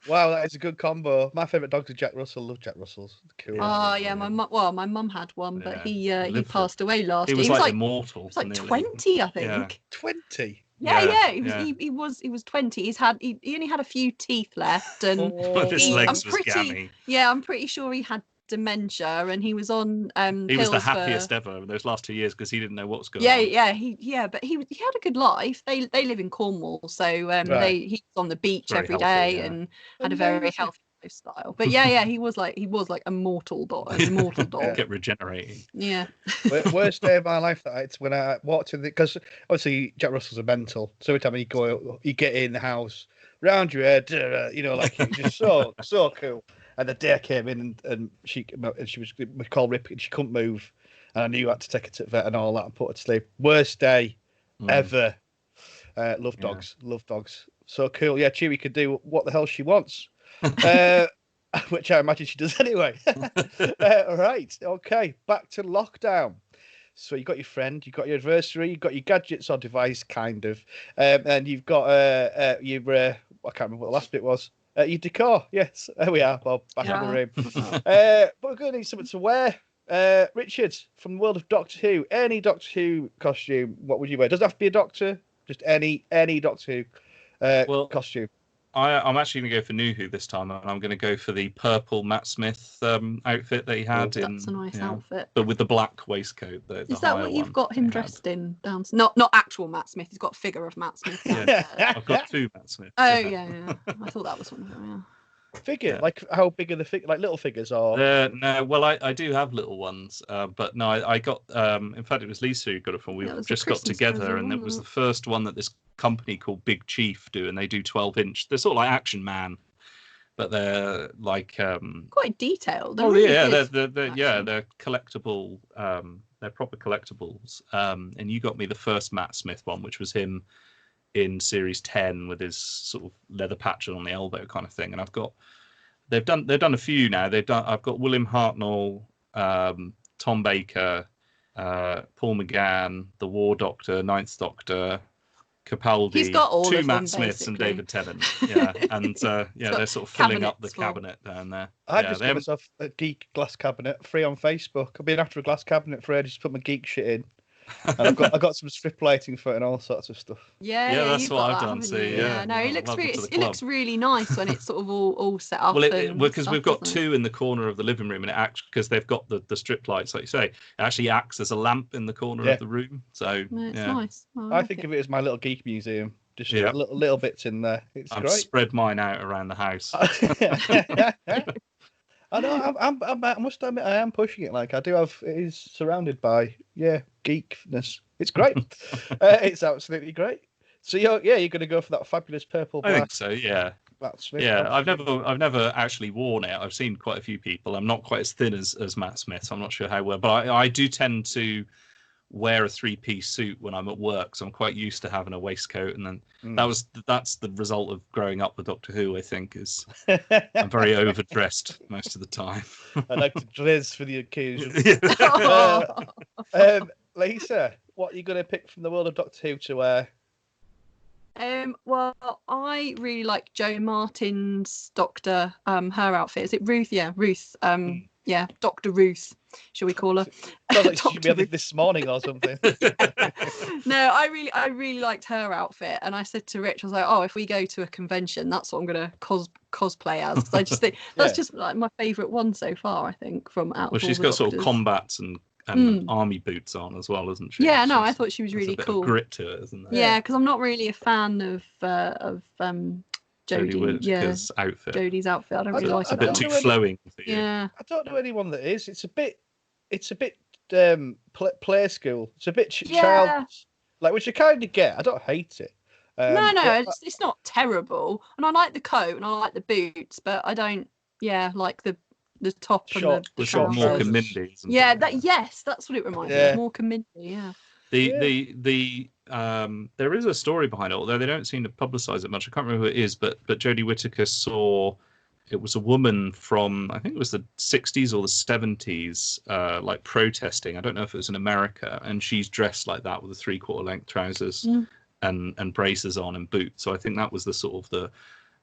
Wow, that is a good combo. My favourite dog is Jack Russell. Love Jack Russells. Cool. Oh yeah, my mum had one, but he passed away last year. He was like immortal. He was like 20, I think. 20. Yeah. He was 20. He only had a few teeth left, and his legs was gammy. Yeah, I'm pretty sure he had dementia, and he was on he was the happiest ever in those last 2 years because he didn't know what was going on. But he had a good life. They live in Cornwall, so he was on the beach every day and had a very healthy lifestyle. But he was like a mortal dog. Get regenerating. Yeah. Worst day of my life, it's when I walked in, because obviously Jack Russell's a mental, so every time you get in the house, round your head, like it's just so cool. And the day I came in and she was called Rip and she couldn't move, and I knew I had to take her to the vet and all that and put her to sleep. Worst day ever. Love dogs. So cool. Yeah, Chewie could do what the hell she wants, which I imagine she does anyway. Right. Okay. Back to lockdown. So you got your friend, you got your adversary, you got your gadgets or device, kind of, and you've got your I can't remember what the last bit was. Your decor, yes. There we are, Bob, back in the room. But we're going to need something to wear. Richard, from the world of Doctor Who, any Doctor Who costume, what would you wear? Doesn't have to be a doctor, just any Doctor Who costume. I'm actually going to go for New Who this time, and I'm going to go for the purple Matt Smith outfit that he had. That's a nice outfit. But with the black waistcoat. Is that what you've got him dressed in? Not actual Matt Smith. He's got a figure of Matt Smith. I've got two Matt Smiths. Oh, yeah. I thought that was one of them, yeah. Figure? Like how big are the figure? Like little figures or? No, well, I do have little ones, but no, I got. In fact, it was Lisa who got it from. We just got together, and it was the first one that this company called Big Chief do, and they do 12-inch. They're sort of like Action Man, but they're like quite detailed. They're they're collectible. They're proper collectibles. And you got me the first Matt Smith one, which was him in series 10 with his sort of leather patch on the elbow kind of thing. And they've done a few now. I've got William Hartnell, Tom Baker, Paul McGann, the War Doctor, Ninth Doctor, Capaldi, he's got all two of Matt them, Smiths basically. and David Tennant. Yeah, and they're sort of filling up the cabinet down there. I just got myself a geek glass cabinet free on Facebook. I've been after a glass cabinet for ages, put my geek shit in. And I've got some strip lighting for it and all sorts of stuff. Yeah, that's what I've done. So no, it looks really nice when it's sort of all set up. Well, because we've got two in the corner of the living room, and it acts because they've got the strip lights, like you say. It actually acts as a lamp in the corner of the room. So it's nice. I think of it as my little geek museum. Just little bits in there. It's I've great. Spread mine out around the house. I know. I must admit, I am pushing it. Like I do have. It is surrounded by geekness. It's great. It's absolutely great. So you're going to go for that fabulous purple. I think so. Yeah. Matt Smith. Yeah. I've never actually worn it. I've seen quite a few people. I'm not quite as thin as Matt Smith. So I'm not sure how well, but I do tend to wear a 3-piece suit when I'm at work, so I'm quite used to having a waistcoat, and then that's the result of growing up with Doctor Who. I think is I'm very overdressed most of the time. I like to dress for the occasion. Lisa, what are you going to pick from the world of Doctor Who to wear? Well, I really like Jo Martin's Doctor, her outfit. Is it Ruth? Yeah, Ruth. Yeah, Dr. Ruth, shall we call her? Like she should be this morning or something. No, I really liked her outfit, and I said to Rich, I was like, oh, if we go to a convention, that's what I'm gonna cosplay as. Because I just think that's just like my favourite one so far. I think from out. Well, she's got sort of combats and army boots on as well, isn't she? Yeah, no, I thought she was really cool. Of grit to it, isn't there? Yeah, because I'm not really a fan of Jodie's outfit. Jodie's outfit. I don't really like it. A bit too flowing for you. Yeah. I don't know anyone that is. It's a bit play school. It's a bit child, like, which I kind of get. I don't hate it. No, it's not terrible. And I like the coat and I like the boots, but I don't. Yeah, like the top and the short Mork and Mindy. Yeah, that's what it reminds me of. Mork and Mindy. Yeah. There is a story behind it, although they don't seem to publicize it much. I can't remember who it is, but Jodie Whittaker saw, it was a woman from, I think it was the 60s or the 70s, like protesting. I don't know if it was in America, and she's dressed like that with the 3/4 length trousers and braces on and boots. So I think that was the sort of the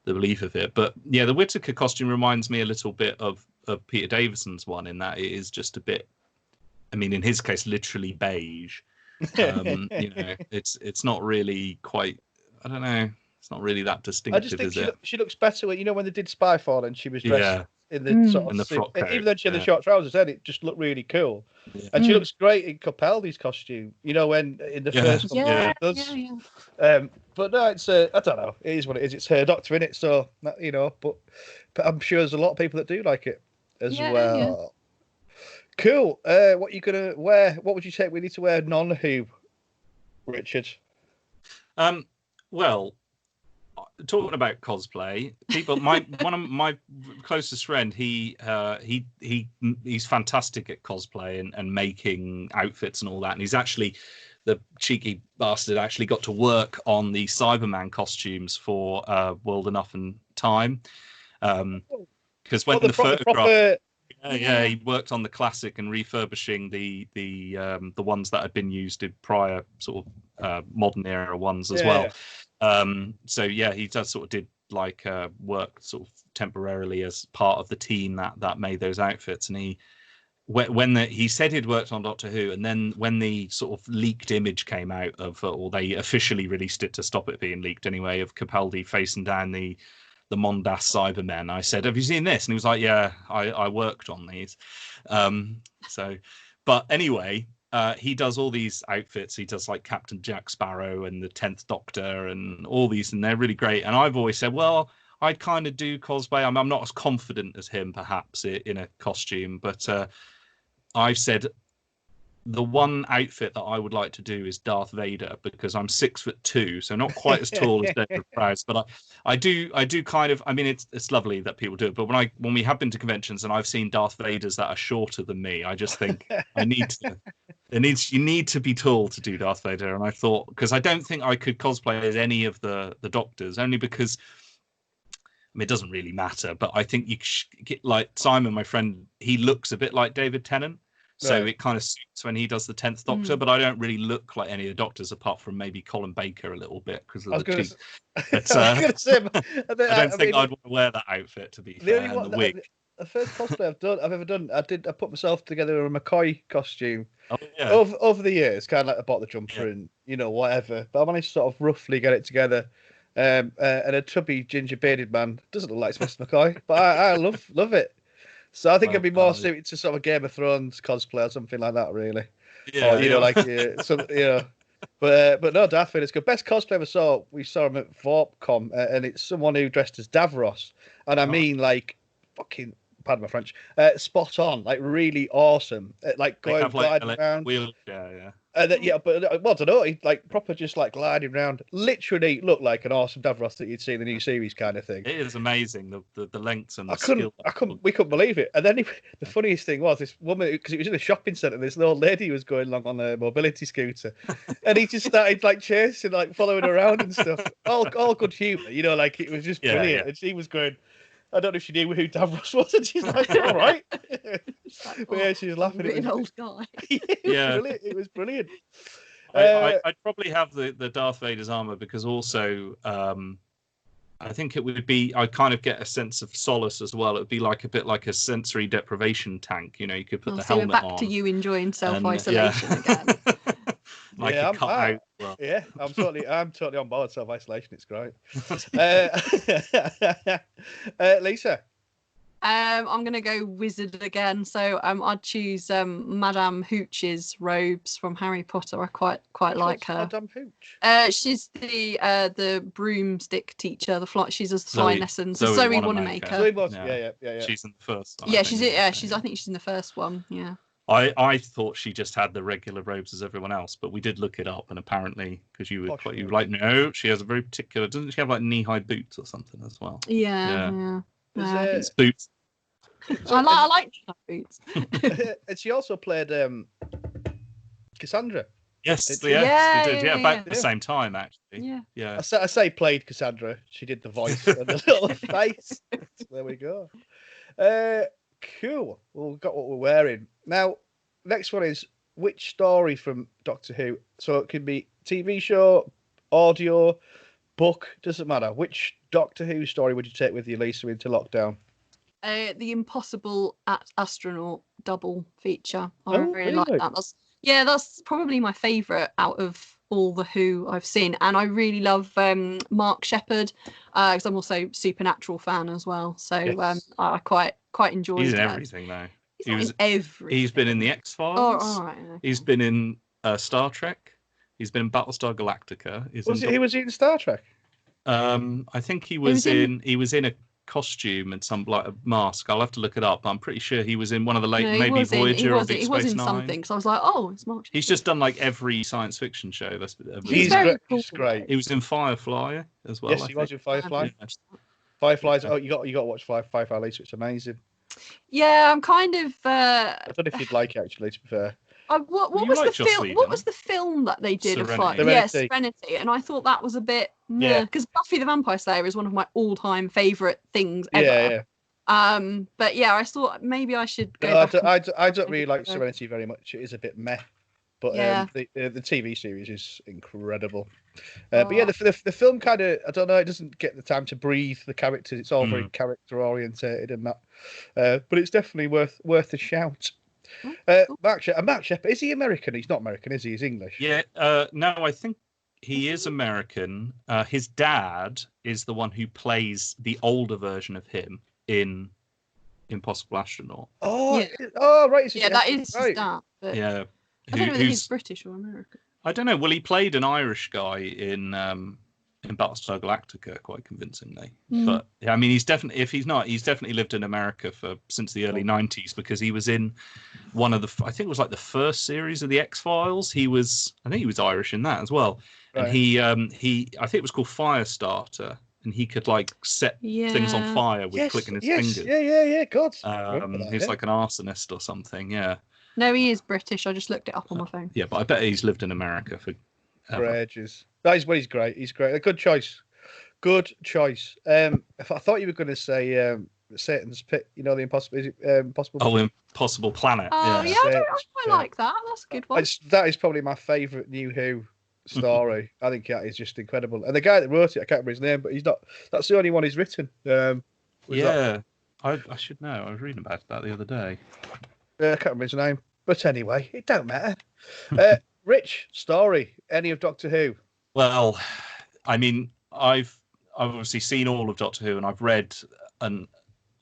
belief of it. But yeah, the Whittaker costume reminds me a little bit of Peter Davison's one, in that it is just a bit, I mean, in his case, literally beige. You know, it's not really quite, I don't know, it's not really that distinctive. I just think she looks better when, you know, when they did Spyfall and she was dressed in the sort of in the frock coat, even though she had the short trousers, then it just looked really cool. And she looks great in Capaldi's costume, you know, when in the first one. But no, it's I don't know, it is what it is. It's her Doctor in it, so you know, but I'm sure there's a lot of people that do like it as well. Cool. What are you gonna wear? What would you say we need to wear non-Who, Richard? Well, talking about cosplay, people, one of my closest friend, he's fantastic at cosplay and making outfits and all that. And he's actually, the cheeky bastard, actually got to work on the Cyberman costumes for World Enough and Time. Because when the photograph. He worked on the classic and refurbishing the ones that had been used in prior sort of modern era ones as well. So yeah, he just sort of did like work sort of temporarily as part of the team that made those outfits. And he said he'd worked on Doctor Who, and then when the sort of leaked image came out of, or they officially released it to stop it being leaked anyway, of Capaldi facing down the Mondas Cybermen, I said, have you seen this? And he was like, yeah, I worked on these. But anyway, he does all these outfits. He does like Captain Jack Sparrow and the 10th Doctor and all these, and they're really great. And I've always said, well, I kind of do cosplay. I'm not as confident as him, perhaps, in a costume, but I've said the one outfit that I would like to do is Darth Vader, because I'm 6'2", so not quite as tall as David Prowse, but I do kind of, I mean, it's lovely that people do it, but when we have been to conventions and I've seen Darth Vaders that are shorter than me, I just think you need to be tall to do Darth Vader. And I thought, because I don't think I could cosplay as any of the Doctors, only because, I mean, it doesn't really matter, but I think you get, like Simon, my friend, he looks a bit like David Tennant. So it kind of suits when he does the 10th Doctor, but I don't really look like any of the Doctors apart from maybe Colin Baker a little bit because of the cheek. I don't think I'd want to wear that outfit, to be fair, and the wig. The first cosplay I've ever done, I put myself together a McCoy costume over the years, kind of like I bought the jumper and, you know, whatever. But I managed to sort of roughly get it together. And a chubby ginger bearded man doesn't look like Mr. McCoy, but I love it. So I think it'd be more suited to sort of a Game of Thrones cosplay or something like that, really. Yeah, or, you know, like but no, Darth Vader's good. Best cosplay I ever saw. We saw him at VorpCon, and it's someone who dressed as Davros, and I mean like fucking, pardon my French, spot on, like really awesome, like going gliding around. But well, I don't know, he like proper just like gliding around, literally looked like an awesome Davros that you'd see in the new series kind of thing. It is amazing, the lengths and we couldn't believe it. And then the funniest thing was this woman, because it was in a shopping centre, this old lady was going along on a mobility scooter, and he just started like chasing, like following her around and stuff. All good humour, you know, like it was just brilliant. And she was going, I don't know if she knew who Davros was, and she's like, all right. But yeah, she was laughing. An old guy. It was brilliant. I'd probably have the Darth Vader's armor, because also I think it would be, I kind of get a sense of solace as well. It would be like a bit like a sensory deprivation tank. You know, you could put the helmet on. So we're back to you enjoing self-isolation again. I'm totally on board self-isolation. It's great. Lisa, I'm gonna go wizard again. So I'd choose Madame Hooch's robes from Harry Potter. I quite like her. Madame Hooch. She's the broomstick teacher. She's a flying lessons. Zoe Wanamaker. Yeah. She's in the first. I think she's in the first one. Yeah. I thought she just had the regular robes as everyone else, but we did look it up, and apparently, because you were like, no, she has a very particular. Doesn't she have like knee-high boots or something as well? Yeah. It's boots. I like knee-high boots. And she also played Cassandra. Yes, Did yes, she? they did. Yeah, about the same time actually. Yeah. I say played Cassandra. She did the voice and the little face. There we go. Cool. Well, we've got what we're wearing now. Next one is which story from Doctor Who? So it can be TV show, audio, book. Doesn't matter. Which Doctor Who story would you take with you, Lisa, into lockdown? The Impossible Astronaut double feature. I Oh, really like really? that. That's probably my favourite out of all the Who I've seen, and I really love Mark Sheppard because I'm also Supernatural fan as well. So Yes. I quite enjoyed. He's in everything now. He's not in everything. He's been in the X-Files. Oh, all right. Okay. He's been in Star Trek. He's been in Battlestar Galactica. He was in Star Trek. I think he was in a costume and some like a mask. I'll have to look it up. I'm pretty sure he was in one of the maybe Voyager or Deep Space Nine. He was in something. So I was like, oh, it's Mark. He's just done like every science fiction show. He's very cool. great. He was in Firefly as well. Yes, he was in Firefly. Yeah. Fireflies. Oh, you got to watch Firefly, Lisa. It's amazing. Yeah, I'm kind of. I don't know if you'd like it, actually. To be fair. What was the film? What was the film that they did of like Serenity? And I thought that was a bit because Buffy the Vampire Slayer is one of my all-time favorite things ever. Yeah. But yeah, I thought maybe I should go. I don't really like Serenity very much. It is a bit meh, but the TV series is incredible. But yeah, the film kind of, I don't know, it doesn't get the time to breathe. The characters, it's all very character orientated and that. But it's definitely worth a shout. Mark Sheppard, is he American? He's not American, is he? He's English. Yeah. No, I think he is American. His dad is the one who plays the older version of him in Impossible Astronaut. Oh, yeah. Right. That is his dad. Yeah. I don't know whether he's British or American. I don't know. Well, he played an Irish guy in Battlestar Galactica quite convincingly. But I mean, he's definitely lived in America since the early 90s because he was in one of I think it was like the first series of the X-Files. I think he was Irish in that as well. Right. And he I think it was called Firestarter, and he could like set things on fire with clicking his fingers. Yeah. God. He's like an arsonist or something. Yeah. No, he is British. I just looked it up on my phone. Yeah, but I bet he's lived in America for ages. He's great. He's great. A good choice. I thought you were going to say Satan's Pit. You know, the Impossible. Is it Impossible? Oh, Impossible Planet. Oh, yeah. I quite like that. That's a good one. That is probably my favourite New Who story. I think that is just incredible. And the guy that wrote it, I can't remember his name, but he's not. That's the only one he's written. I should know. I was reading about that the other day. I can't remember his name. But anyway, it don't matter. Rich, story, any of Doctor Who? Well, I mean, I've obviously seen all of Doctor Who, and I've read an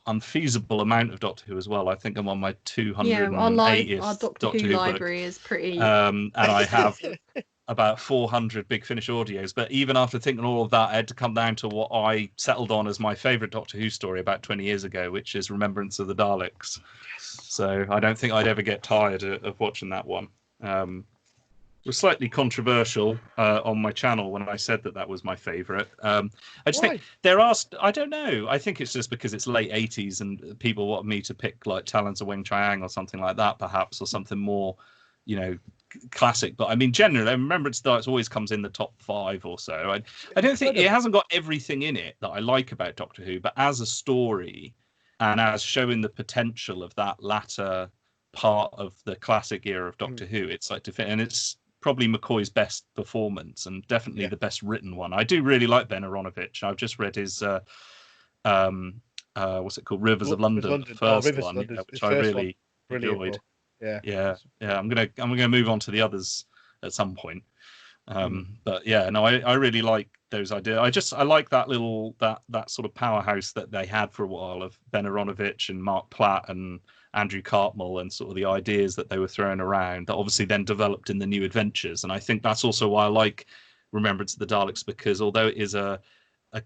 unfeasible amount of Doctor Who as well. I think I'm on my 280th our Doctor Who library is pretty. And I have about 400 Big Finish audios. But even after thinking all of that, I had to come down to what I settled on as my favourite Doctor Who story about 20 years ago, which is Remembrance of the Daleks. So I don't think I'd ever get tired of watching that one. It was slightly controversial on my channel when I said that was my favourite. I just think I don't know. I think it's just because it's late 80s and people want me to pick like Talons of Wing Chiang or something like that, perhaps, or something more, classic. But I mean, generally, Remembrance of the Daleks always comes in the top 5 or so. I don't think it hasn't got everything in it that I like about Doctor Who, but as a story and as showing the potential of that latter part of the classic era of Doctor Who, it's like and it's probably McCoy's best performance and definitely the best written one. I do really like Ben Aronovich. I've just read his what's it called, Rivers of London, the first one, which I really enjoyed. Yeah. I'm gonna move on to the others at some point. But yeah, no, I really like those ideas. I like that that sort of powerhouse that they had for a while of Ben Aronovich and Mark Platt and Andrew Cartmel and sort of the ideas that they were throwing around that obviously then developed in the New Adventures. And I think that's also why I like Remembrance of the Daleks, because although it is a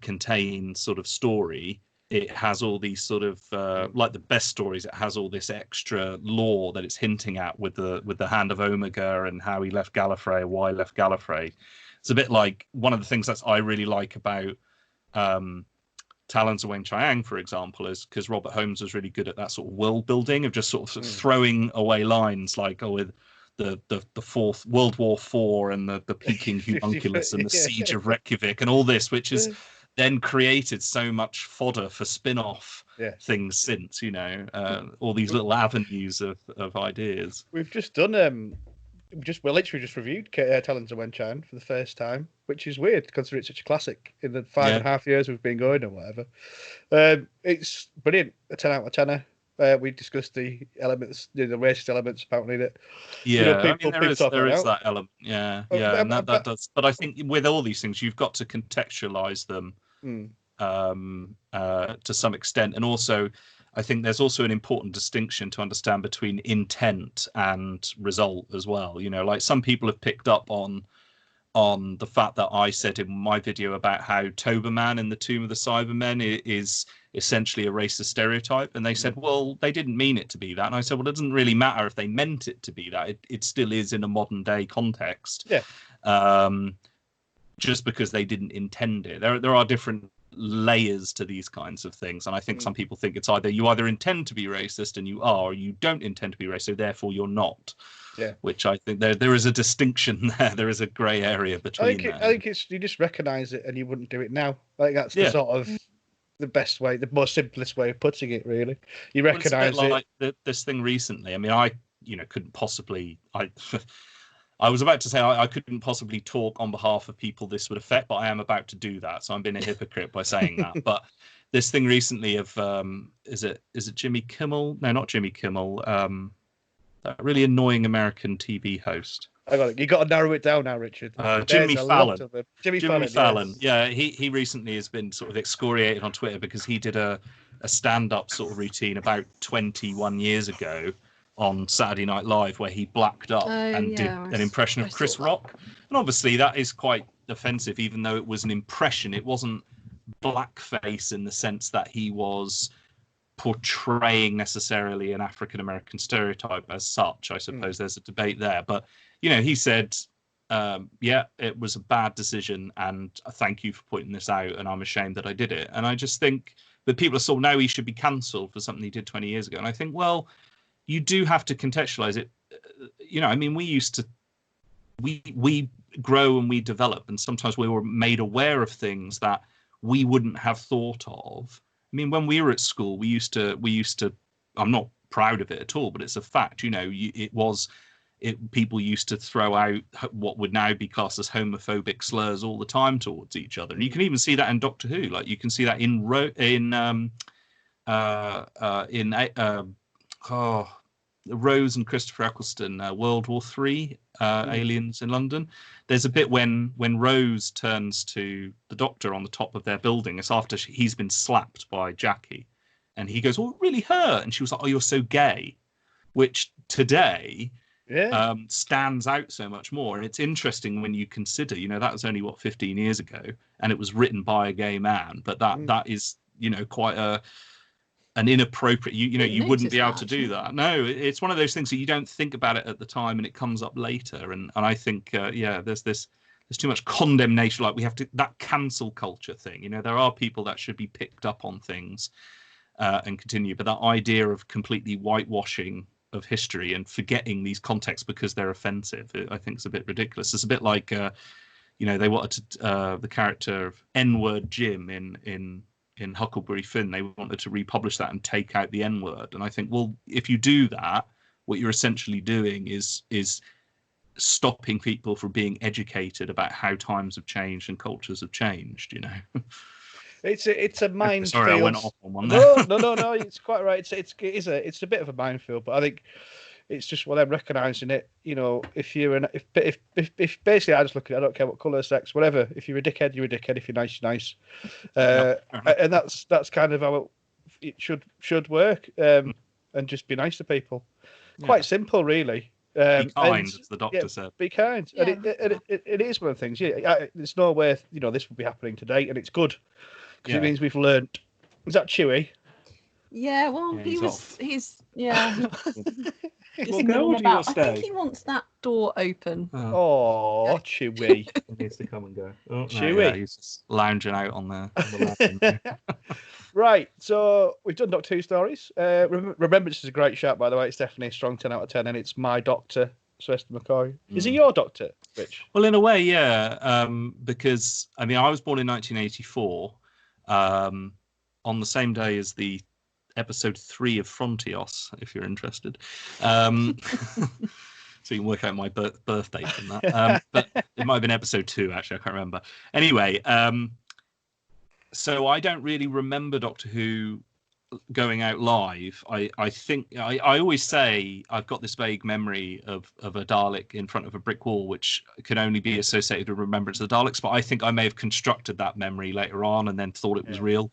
contained sort of story, it has all these sort of like the best stories, it has all this extra lore that it's hinting at with the Hand of Omega and how he left Gallifrey, why he left Gallifrey. It's a bit like one of the things that I really like about Talons of Wing Chiang, for example, is because Robert Holmes was really good at that sort of world building of just sort of throwing away lines like, with the fourth World War IV and the Peking Homunculus and the Siege of Reykjavik and all this, which has then created so much fodder for spin-off things since, all these little avenues of ideas. We've just done we literally just reviewed Talons of Wenchine for the first time, which is weird considering it's such a classic in the 5.5 years we've been going or whatever. It's brilliant, a 10 out of 10. We discussed the elements, the racist elements apparently that. Yeah, there is that element. Yeah, and that does. But I think with all these things, you've got to contextualize them to some extent, and also, I think there's also an important distinction to understand between intent and result as well. Like some people have picked up on the fact that I said in my video about how Toberman in the Tomb of the Cybermen is essentially a racist stereotype, and they said, well, they didn't mean it to be that. And I said, well, it doesn't really matter if they meant it to be that. It still is in a modern day context. Just because they didn't intend it. There are different layers to these kinds of things, and I think some people think it's you either intend to be racist and you are, or you don't intend to be racist, so therefore you're not. Which I think there is a distinction there. There is a grey area between. I think it's you just recognise it and you wouldn't do it now. I think that's the sort of the best way, the more simplest way of putting it. Really, you recognise it. Like this thing recently. I mean, I couldn't possibly. I was about to say I couldn't possibly talk on behalf of people this would affect, but I am about to do that, so I'm being a hypocrite by saying that. But this thing recently of is it Jimmy Kimmel? No, not Jimmy Kimmel. That really annoying American TV host. I got it. You got to narrow it down now, Richard. Jimmy Fallon. Jimmy Fallon. Yeah, he recently has been sort of excoriated on Twitter because he did a stand-up sort of routine about 21 years ago on Saturday Night Live where he blacked up and did an impression of Chris Rock. And obviously that is quite offensive, even though it was an impression. It wasn't blackface in the sense that he was portraying necessarily an African-American stereotype as such. I suppose there's a debate there. But, he said, it was a bad decision and thank you for pointing this out and I'm ashamed that I did it. And I just think that people are sort of now he should be cancelled for something he did 20 years ago. And I think, well, you do have to contextualize it. We grow and we develop, and sometimes we were made aware of things that we wouldn't have thought of. I mean, when we were at school, we used to. I'm not proud of it at all, but it's a fact. People used to throw out what would now be classed as homophobic slurs all the time towards each other, and you can even see that in Doctor Who. Like you can see that in Rose and Christopher Eccleston, World War III, Aliens in London. There's a bit when Rose turns to the Doctor on the top of their building. It's after he's been slapped by Jackie. And he goes, oh, it really hurt. And she was like, oh, you're so gay. Which today stands out so much more. And it's interesting when you consider, that was only, 15 years ago. And it was written by a gay man. But that is, quite an inappropriate, you wouldn't be able to do that. No, it's one of those things that you don't think about it at the time and it comes up later. And I think, there's too much condemnation. Like we have to, that cancel culture thing, there are people that should be picked up on things and continue. But that idea of completely whitewashing of history and forgetting these contexts because they're offensive, I think is a bit ridiculous. It's a bit like, they wanted to, the character of N-word Jim in Huckleberry Finn, they wanted to republish that and take out the N-word. And I think, well, if you do that, what you're essentially doing is stopping people from being educated about how times have changed and cultures have changed, It's a minefield. Sorry, I went off on one there. No, it's quite right. It's a bit of a minefield, but I think it's just I'm recognizing it. If you're if basically I just look at it, I don't care what colour, sex, whatever. If you're a dickhead, you're a dickhead. If you're nice, you're nice. And that's kind of how it should work. And just be nice to people. Quite simple, really. Be kind, as the Doctor said. Be kind, and it is one of the things. There's no way this would be happening today, and it's good because it means we've learnt. Is that Chewie? Yeah, well, he's yeah. Well, go, I think he wants that door open. Oh, Chewie. He needs to come and go. Oh, Chewie. No, he's just lounging out on the Right, so we've done Doctor Who stories. Remembrance is a great shout, by the way. It's definitely a strong 10 out of 10, and it's my Doctor. Sylvester McCoy. Is he your Doctor, Rich? Well, in a way, yeah. Because I mean, I was born in 1984, on the same day as the episode 3 of Frontios, if you're interested. So you can work out my birth date from that. But it might have been episode 2, actually. I can't remember. Anyway, so I don't really remember Doctor Who going out live. I think I always say I've got this vague memory of a Dalek in front of a brick wall, which can only be associated with remembrance of the Daleks. But I think I may have constructed that memory later on and then thought it was real.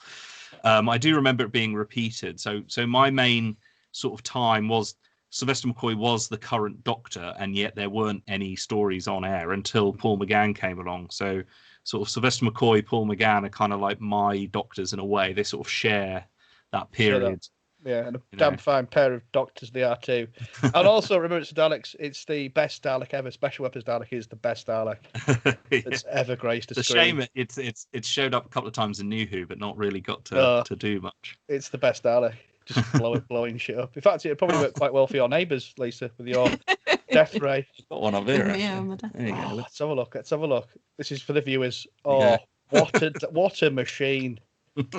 I do remember it being repeated. So my main sort of time was Sylvester McCoy was the current Doctor, and yet there weren't any stories on air until Paul McGann came along. So sort of Sylvester McCoy, Paul McGann are kind of like my Doctors in a way. They sort of share that period. Yeah, and a damn fine pair of Doctors they are too. And also, remember, it's Daleks. It's the best Dalek ever. Special Weapons Dalek is the best Dalek that's ever graced a screen. It's a shame it's showed up a couple of times in New Who, but not really got to do much. It's the best Dalek. Just blowing shit up. In fact, it'd probably work quite well for your neighbours, Lisa, with your death ray. Got one up here. Yeah, on the death ray. Let's have a look. Let's have a look. This is for the viewers. Oh, what a machine!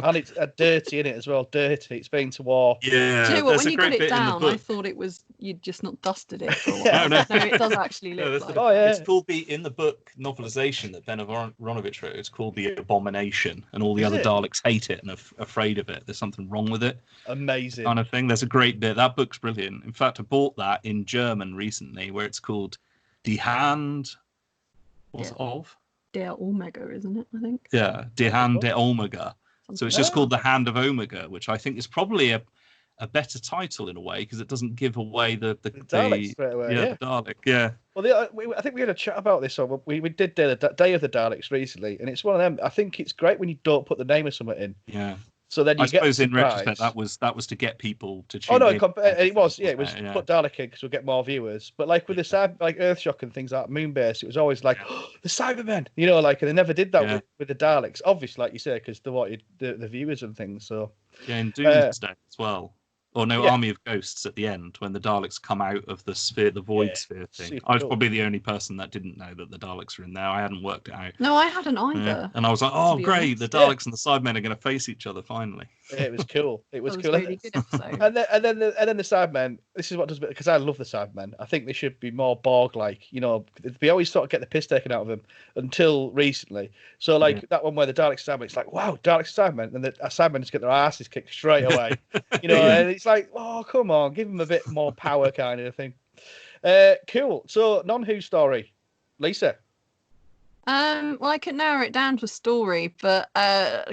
And it's dirty in it as well. Dirty. It's been to war. Yeah. Do you know what? When you got it down, I thought it was you'd just not dusted it for a while. No, it does actually look like. It's called in the book novelization that Ben Aronovich wrote. It's called The Abomination, and all the other Daleks hate it and are afraid of it. There's something wrong with it. Amazing kind of thing. There's a great bit. That book's brilliant. In fact, I bought that in German recently, where it's called Die Hand. What's it of? Der Omega, isn't it? I think. Yeah, Die Hand der Omega. So it's just called The Hand of Omega, which I think is probably a better title in a way, because it doesn't give away the Dalek straight away. The Dalek. Yeah. Well, I think we had a chat about this. So we did the Day of the Daleks recently, and it's one of them. I think it's great when you don't put the name of something in. Yeah. So then I suppose in retrospect that was to get people to tune. Oh no, it was. Yeah, it was put Dalek in because we'll get more viewers. But like with the like Earthshock and things like Moonbase, it was always like the Cybermen, and they never did that with the Daleks. Obviously, like you say, because they wanted the viewers and things. So yeah, and Doomsday as well. Or Army of Ghosts at the end when the Daleks come out of the sphere, the void sphere thing. I was probably the only person that didn't know that the Daleks were in there. I hadn't worked it out. No, I hadn't either. Yeah. And I was like, oh, great, the Daleks and the Cybermen are going to face each other finally. Yeah, it was cool. It was cool. Really good episode. and then the Cybermen. This is what does, because I love the Cybermen. I think they should be more Borg-like. We always sort of get the piss taken out of them until recently. So that one where the Daleks Cybermen, it's like, wow, Daleks Cybermen, and the Cybermen just get their asses kicked straight away. And it's like, oh, come on, give them a bit more power, kind of thing. Cool. So non-Who story, Lisa. Well, I could narrow it down to a story, but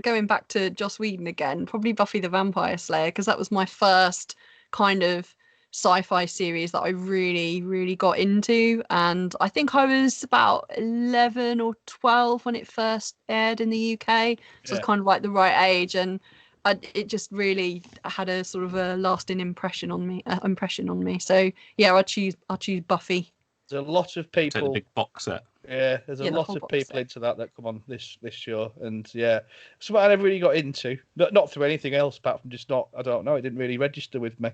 going back to Joss Whedon again, probably Buffy the Vampire Slayer, because that was my first kind of sci-fi series that I really, really got into. And I think I was about 11 or 12 when it first aired in the UK. So it's kind of like the right age, and it just really had a sort of a lasting impression on me. So yeah, I'll choose Buffy. There's a lot of people. Take the big box set. Yeah, there's a lot of people into that come on this show, and something I never really got into. Not through anything else, apart from just not. I don't know. It didn't really register with me.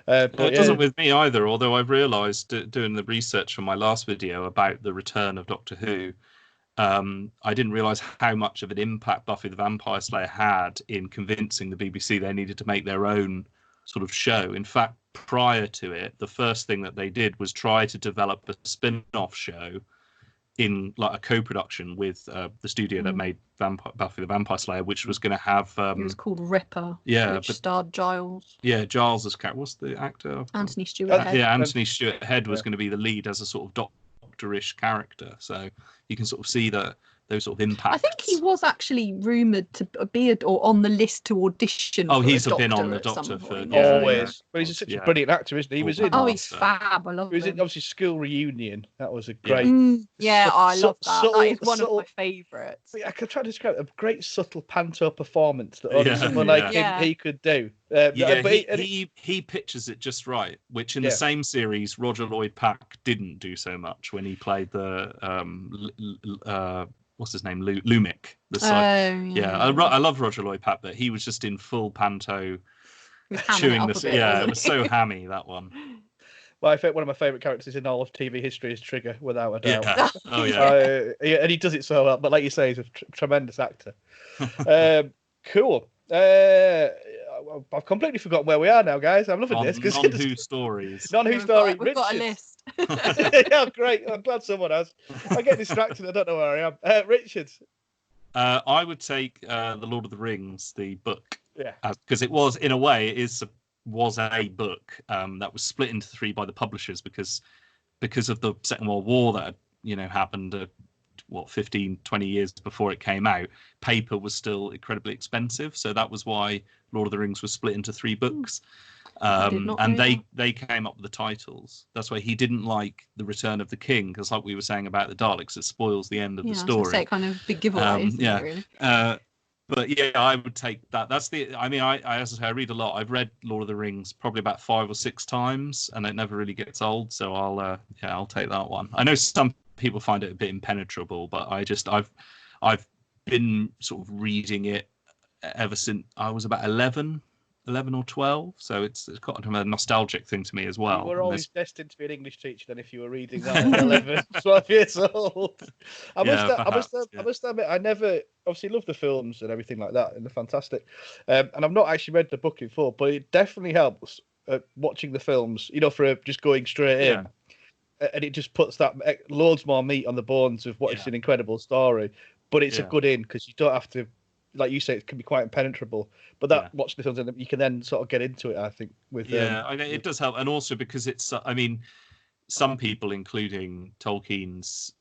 It doesn't with me either. Although I've realised doing the research for my last video about the return of Doctor Who, I didn't realise how much of an impact Buffy the Vampire Slayer had in convincing the BBC they needed to make their own sort of show. In fact, prior to it, the first thing that they did was try to develop a spin-off show in like a co-production with the studio that made Buffy the Vampire Slayer, which was going to have it was called Ripper, which starred Giles. Giles as character. What's the actor? Anthony Stewart Head. Anthony Stewart Head was going to be the lead as a sort of doctorish character, so you can sort of see those sort of impacts. I think he was actually rumoured to be or on the list to audition. He's been on the Doctor for always. But he's such a brilliant actor, isn't he? He was in. Oh, he's fab. I love him. He was in obviously School Reunion. That was a great. I love that. That is one of my favourites. I could try to describe a great subtle panto performance that only someone like him he could do. He pitches it just right, which in the same series Roger Lloyd Pack didn't do so much when he played the what's his name, Lumic. I love Roger Lloyd Pack, but he was just in full panto, chewing the. It was so hammy, that one. one of my favourite characters in all of TV history is Trigger, without a doubt. Yeah. Oh yeah. And he does it so well. But like you say, he's a tremendous actor. Cool. I've completely forgotten where we are now, guys. I'm loving this. Non-Who stories. Non-Who story. We've got a list. Yeah, great. I'm glad someone has. I get distracted. I don't know where I am. Richard. I would take The Lord of the Rings, the book. Yeah. Because it was, in a way, was a book that was split into three by the publishers because of the Second World War that happened 15, 20 years before it came out. Paper was still incredibly expensive, so that was why Lord of the Rings was split into three books. And they came up with the titles. That's why he didn't like The Return of the King, because like we were saying about the Daleks, it spoils the end of the story. I was say, kind of big giveaway, isn't it, really? But yeah, I would take that. That's I as I say, I read a lot. I've read Lord of the Rings probably about 5 or 6 times, and it never really gets old. So I'll take that one. I know some people find it a bit impenetrable, but I've been sort of reading it ever since I was about 11 or 12, so it's got a nostalgic thing to me as well. You were always destined to be an English teacher then if you were reading that at 11, 12 years old. I must admit, I never obviously love the films and everything like that, and they're fantastic. And I've not actually read the book in full, but it definitely helps watching the films, for just going straight in. And it just puts that loads more meat on the bones of what is an incredible story. But it's a good in, because you don't have to, like you say, it can be quite impenetrable. But watching the films, and you can then sort of get into it, I think. It does help. And also because it's, some people, including Tolkien's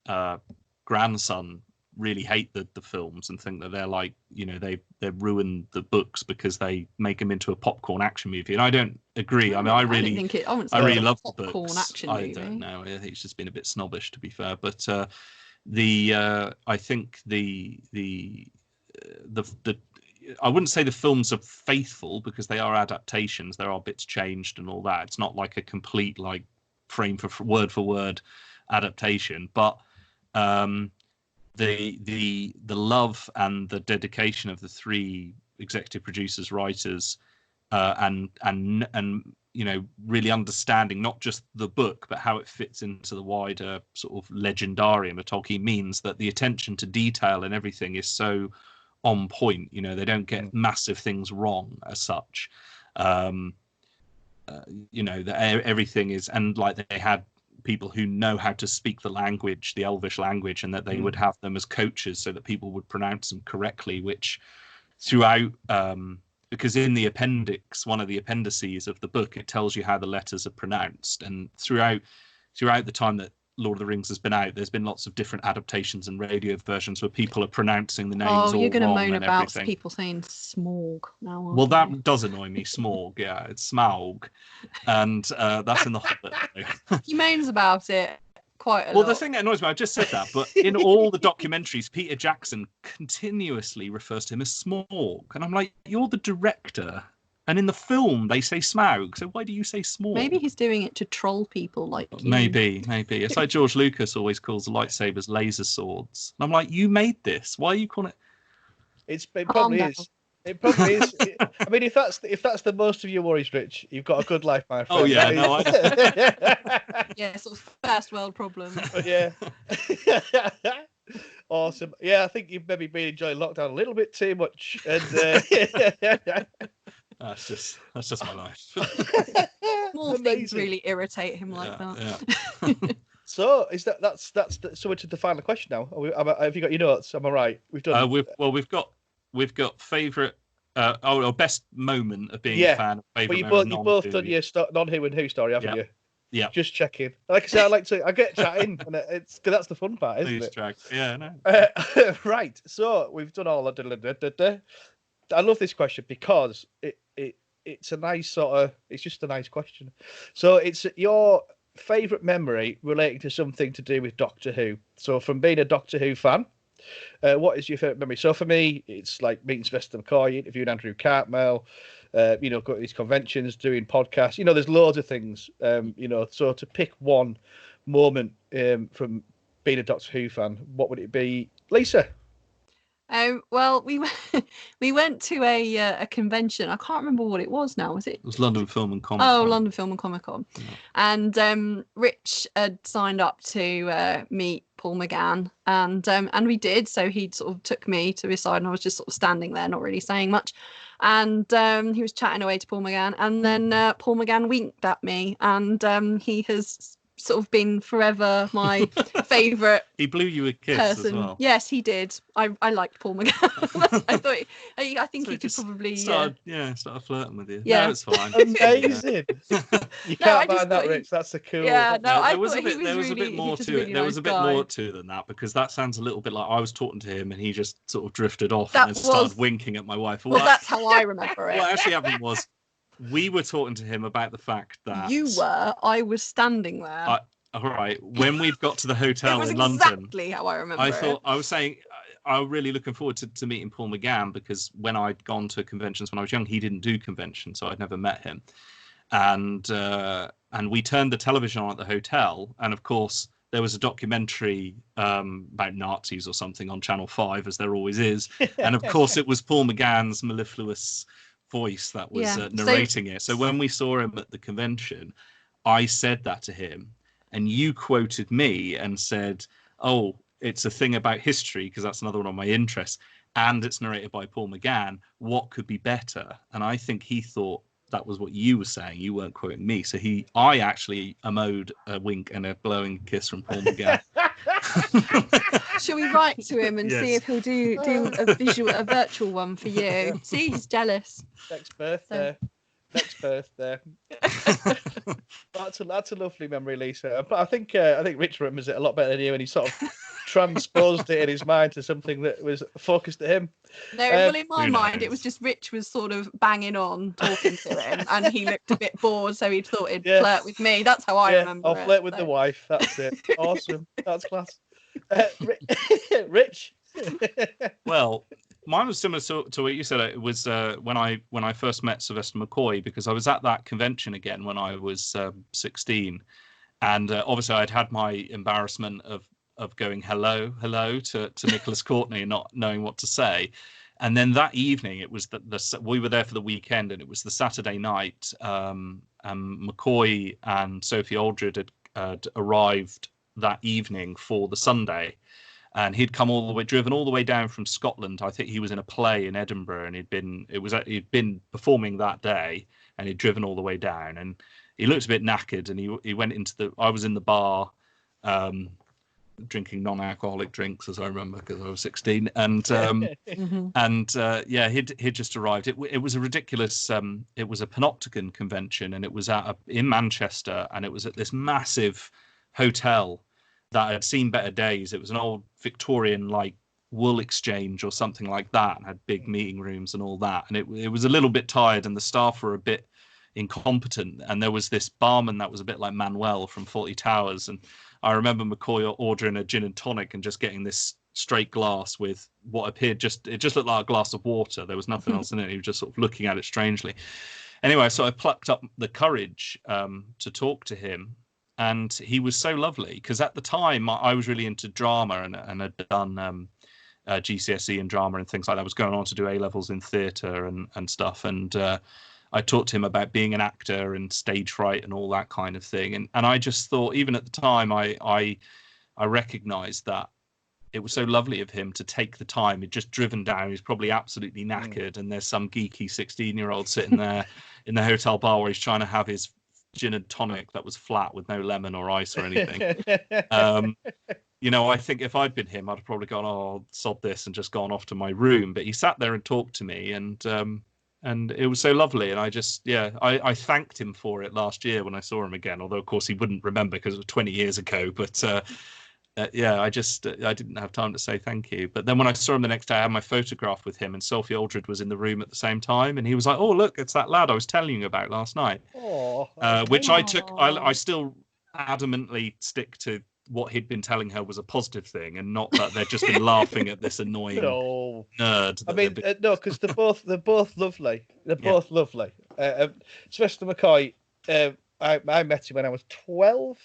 grandson, really hate the films and think that they're like, they ruin the books because they make them into a popcorn action movie. And I don't agree. I really love the books. Action movie. I don't know. I think it's just been a bit snobbish, to be fair. But I think the I wouldn't say the films are faithful, because they are adaptations. There are bits changed and all that. It's not like a complete frame for word adaptation, but the love and the dedication of the 3 executive producers, writers, and really understanding not just the book but how it fits into the wider sort of legendarium of Tolkien means that the attention to detail and everything is so on point. They don't get massive things wrong as such. Everything is, and they had people who know how to speak the language, the Elvish language, and that they would have them as coaches so that people would pronounce them correctly, which throughout, because in the appendix, one of the appendices of the book, it tells you how the letters are pronounced. And throughout the time that Lord of the Rings has been out, there's been lots of different adaptations and radio versions where people are pronouncing the names all wrong. Oh, you're going to moan about everything. People saying smorg now. Well, that does annoy me. Smorg, yeah, it's smaug, and that's in the Hobbit. He moans about it quite a lot. Well, the thing that annoys me, I just said that, but in all the documentaries, Peter Jackson continuously refers to him as Smorg, and I'm like, you're the director. And in the film, they say Smaug. So why do you say Smorg? Maybe he's doing it to troll people like you. Maybe. It's like George Lucas always calls the lightsabers laser swords. And I'm like, you made this. Why are you calling it? It probably is. It probably is. I mean, if that's the most of your worries, Rich, you've got a good life, my friend. Oh yeah, no. Yeah, sort of first world problems. Yeah. Awesome. Yeah, I think you've maybe been enjoying lockdown a little bit too much, and. That's just my life. More things really irritate him like that. Yeah. So that's so much of the final question now. Have you got your notes? Am I right? We've done. We've got favourite or best moment of being a fan. But you both done your non-Who and Who story, haven't you? Yeah. Just checking. Like I said, I get chatting, and it's because that's the fun part, isn't it? Track. Yeah, no. Right. So we've done all that. I love this question because it's a nice it's just a nice question. So it's your favourite memory relating to something to do with Doctor Who. So from being a Doctor Who fan, what is your favourite memory? So for me, it's like meeting Sylvester McCoy, interviewing Andrew Cartmell, going to these conventions, doing podcasts. There's loads of things. So to pick one moment from being a Doctor Who fan, what would it be, Lisa? Well, we went to a convention. I can't remember what it was now. Was it? It was London Film and Comic Con. Oh, London Film and Comic Con. Yeah. And Rich had signed up to meet Paul McGann, and we did. So he sort of took me to his side, and I was just sort of standing there, not really saying much. And he was chatting away to Paul McGann, and then Paul McGann winked at me, and he has sort of been forever my favourite. He blew you a kiss person. As well. Yes, he did. I liked Paul McGann. I thought. I think so he could probably started flirting with you. Yeah, no, it's fine. Amazing. You can't mind that, Rich. That's a cool. Yeah, no, there was a bit more to it. There was a bit more to it than that, because that sounds a little bit like I was talking to him and he just sort of drifted off and then started winking at my wife. Well, that's how I remember it. What actually happened was, we were talking to him about the fact that I was standing there. All right, when we've got to the hotel in London, exactly how I remember. I was saying I was really looking forward to meeting Paul McGann, because when I'd gone to conventions when I was young, he didn't do conventions, so I'd never met him. And we turned the television on at the hotel, and of course there was a documentary about Nazis or something on Channel 5, as there always is, and of course it was Paul McGann's mellifluous voice that was narrating it. So when we saw him at the convention, I said that to him, and you quoted me and said, "Oh, it's a thing about history, because that's another one of my interests, and it's narrated by Paul McGann. What could be better?" And I think he thought that was what you were saying. You weren't quoting me. So I actually emoed a wink and a blowing kiss from Paul McGann. Shall we write to him and see if he'll do a virtual one for you? See, he's jealous. Next birthday. That's a lovely memory, Lisa. But I think Rich remembers it a lot better than you, and he sort of transposed it in his mind to something that was focused at him. No, well, in my mind, it was just Rich was sort of banging on, talking to him, and he looked a bit bored, so he thought he'd flirt with me. That's how I remember I'll flirt with the wife. That's it. Awesome. That's class. Rich. Well, mine was similar to what you said. It was when I first met Sylvester McCoy, because I was at that convention again when I was 16, and obviously I'd had my embarrassment of going hello to Nicholas Courtney and not knowing what to say. And then that evening, it was we were there for the weekend, and it was the Saturday night. And McCoy and Sophie Aldred had arrived that evening for the Sunday. And he'd come driven all the way down from Scotland. I think he was in a play in Edinburgh, and he'd been performing that day, and he'd driven all the way down. And he looked a bit knackered, and he went I was in the bar, drinking non-alcoholic drinks, as I remember, because I was 16. And he'd just arrived. It was a ridiculous. It was a Panopticon convention, and it was in Manchester, and it was at this massive hotel that had seen better days. It was an old Victorian wool exchange or something like that, and had big meeting rooms and all that. And it was a little bit tired, and the staff were a bit incompetent. And there was this barman that was a bit like Manuel from Fawlty Towers. And I remember McCoy ordering a gin and tonic and just getting this straight glass with what appeared it just looked like a glass of water. There was nothing else in it. He was just sort of looking at it strangely. Anyway, so I plucked up the courage to talk to him. And he was so lovely, because at the time I was really into drama and had done GCSE in drama and things like that. I was going on to do A-levels in theatre and stuff. And I talked to him about being an actor and stage fright and all that kind of thing. And I just thought, even at the time, I recognised that it was so lovely of him to take the time. He'd just driven down. He's probably absolutely knackered. And there's some geeky 16-year-old sitting there in the hotel bar where he's trying to have his gin and tonic that was flat with no lemon or ice or anything. I think if I'd been him, I'd have probably gone, "Oh, sod this," and just gone off to my room. But he sat there and talked to me, and it was so lovely. And I thanked him for it last year when I saw him again, although of course he wouldn't remember because it was 20 years ago. But I didn't have time to say thank you. But then when I saw him the next day, I had my photograph with him, and Sophie Aldred was in the room at the same time, and he was like, "Oh, look, it's that lad I was telling you about last night." Which I took. I still adamantly stick to what he'd been telling her was a positive thing, and not that they'd just been laughing at this annoying nerd. I mean, no, because they're both lovely. They're both lovely. Sylvester McCoy. I met him when I was 12.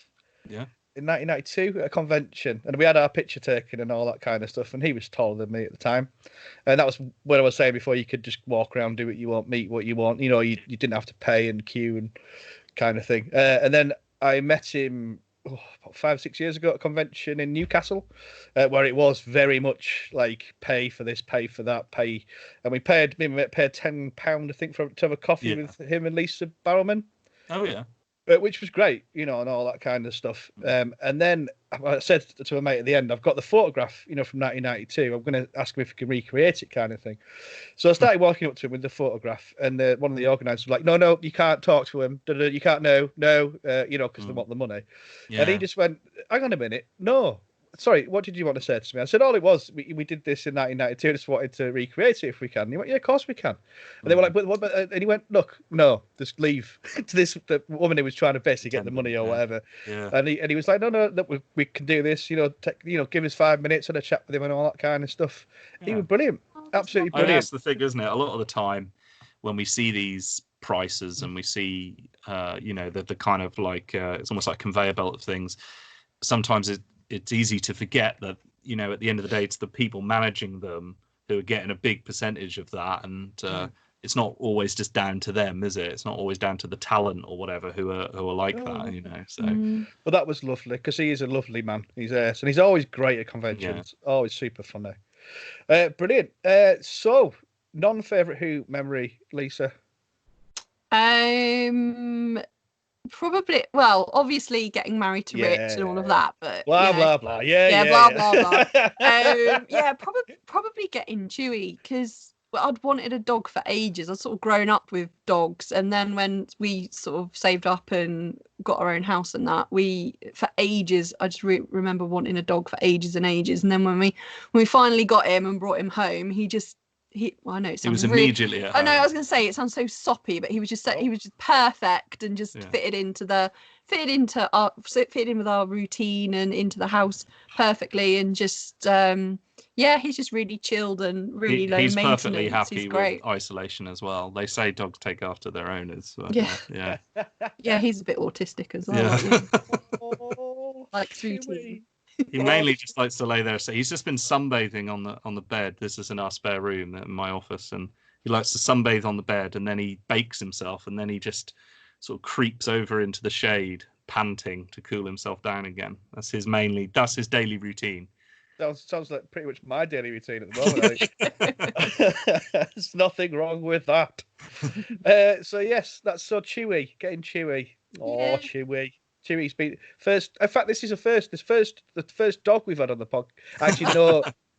Yeah. in 1992 at a convention, and we had our picture taken and all that kind of stuff. And he was taller than me at the time, and that was what I was saying before. You could just walk around, do what you want, meet what you want. You know, you didn't have to pay and queue and kind of thing. And then I met him about 5-6 years ago at a convention in Newcastle, where it was very much like pay for this, pay for that, pay, and we paid £10, I think, to have a coffee with him and Lisa Barrowman. Oh yeah. Which was great, you know, and all that kind of stuff. And then I said to a mate at the end, I've got the photograph, you know, from 1992. I'm going to ask him if he can recreate it, kind of thing. So I started walking up to him with the photograph, and one of the organisers was like, "No, you can't talk to him. You can't. No, you know, because they want the money." Yeah. And he just went, "Hang on a minute, no." Sorry, what did you want to say to me? I said, all it was, we did this in 1992. I just wanted to recreate it if we can. And he went, yeah, of course we can. And they were like, but what? And he went, look, no, just leave. To the woman who was trying to basically get the money or whatever. Yeah. And he was like, no, we can do this. You know, give us 5 minutes and a chat with him and all that kind of stuff. Yeah. He was brilliant, absolutely brilliant. That's the thing, isn't it? A lot of the time when we see these prices and we see, you know, the kind of like it's almost like a conveyor belt of things. Sometimes it's easy to forget that, you know, at the end of the day, it's the people managing them who are getting a big percentage of that. And it's not always just down to them, is it? It's not always down to the talent or whatever who are like that, you know. So, But that was lovely because he is a lovely man. He's and he's always great at conventions. Yeah. Always super funny. Brilliant. So, non-favourite Who memory, Lisa? Probably, well, obviously getting married to Rich and all of that, but blah blah blah, blah blah. Probably getting Chewy, because I'd wanted a dog for ages. I'd sort of grown up with dogs, and then when we sort of saved up and got our own house and that, for ages I just remember wanting a dog for ages and ages. And then when we finally got him and brought him home, I know it was immediately at home. I know, I was going to say it sounds so soppy, but he was just perfect and just fitted in with our routine and into the house perfectly, and just he's just really chilled and really low maintenance. He's perfectly happy with isolation as well. They say dogs take after their owners. So yeah. He's a bit autistic as well. Yeah. Likes routine. He mainly just likes to lay there. So he's just been sunbathing on the bed. This is in our spare room in my office, and he likes to sunbathe on the bed, and then he bakes himself, and then he just sort of creeps over into the shade, panting to cool himself down again. That's his daily routine. Sounds like pretty much my daily routine at the moment. There's nothing wrong with that. So yes, that's so Chewy, getting Chewy. Oh, Chewy. Chewy's been first. In fact, this is the first dog we've had on the podcast. Actually,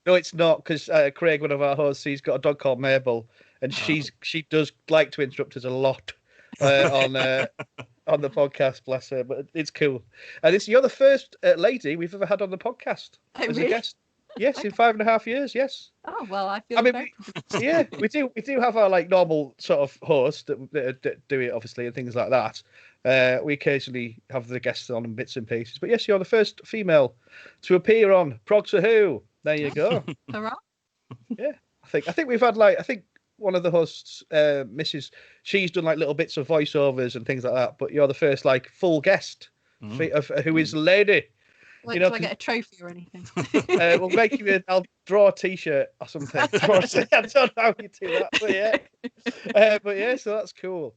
no, it's not, because Craig, one of our hosts, he's got a dog called Mabel, and she does like to interrupt us a lot on the podcast. Bless her, but it's cool. And you're the first lady we've ever had on the podcast as a guest. Yes, okay. In 5.5 years. Yes. Oh well, I feel. We do have our like normal sort of host that do it obviously and things like that. We occasionally have the guests on in bits and pieces, but yes, you're the first female to appear on Progtor Who. There you go. Hurrah! Yeah, I think we've had one of the hosts, Mrs. She's done like little bits of voiceovers and things like that, but you're the first like full guest of Who is the Lady. Like, do I get a trophy or anything? We'll make you. I'll draw a T-shirt or something. I don't know how you do that, but yeah. So that's cool.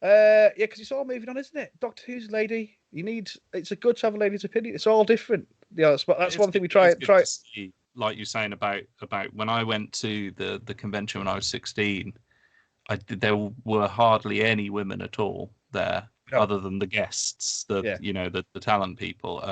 Because it's all moving on, isn't it? Doctor Who's lady. It's a good to have a lady's opinion. It's all different. Yeah, that's one thing we try. See, like you're saying about when I went to the convention when I was 16, there were hardly any women at all there, other than the guests, the talent people.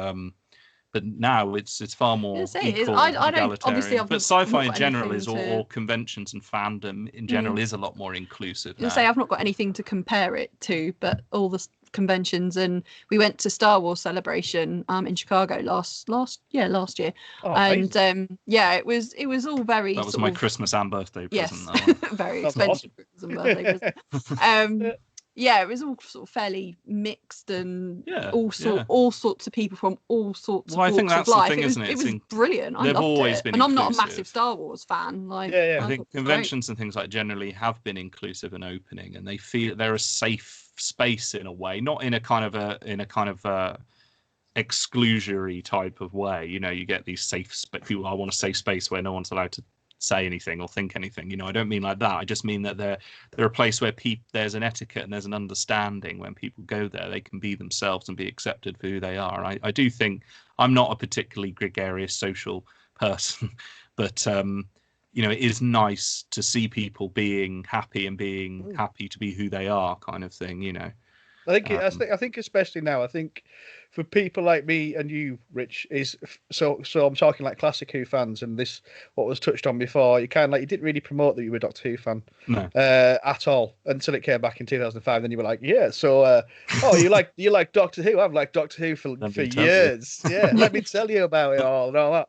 But now it's far more equal, egalitarian. But sci-fi in general or conventions and fandom in general is a lot more inclusive. I've not got anything to compare it to, but all the conventions, and we went to Star Wars Celebration in Chicago last year, and it was all very. That was my Christmas and birthday present. Yes, very expensive Christmas and birthday present. It was all sort of fairly mixed and all sorts of people from all sorts of walks of life. It was brilliant. I loved it. And I'm not a massive Star Wars fan. I think conventions and things like generally have been inclusive and opening, and they feel they're a safe space in a way, not in a kind of exclusionary type of way. You know, you get these people, I want a safe space where no one's allowed to say anything or think anything. You know, I don't mean like that. I just mean that they're a place where there's an etiquette and there's an understanding. When people go there, they can be themselves and be accepted for who they are. And I do think, I'm not a particularly gregarious social person, but you know, it is nice to see people being happy and being happy to be who they are, kind of thing. You know, I think especially now, I think for people like me and you, Rich, is so I'm talking like classic Who fans, and this what was touched on before. You didn't really promote that you were a Doctor Who fan, no, at all until it came back in 2005. Then you were like, yeah, so you like Doctor Who? I've liked Doctor Who for years. Yeah, let me tell you about it all and all that.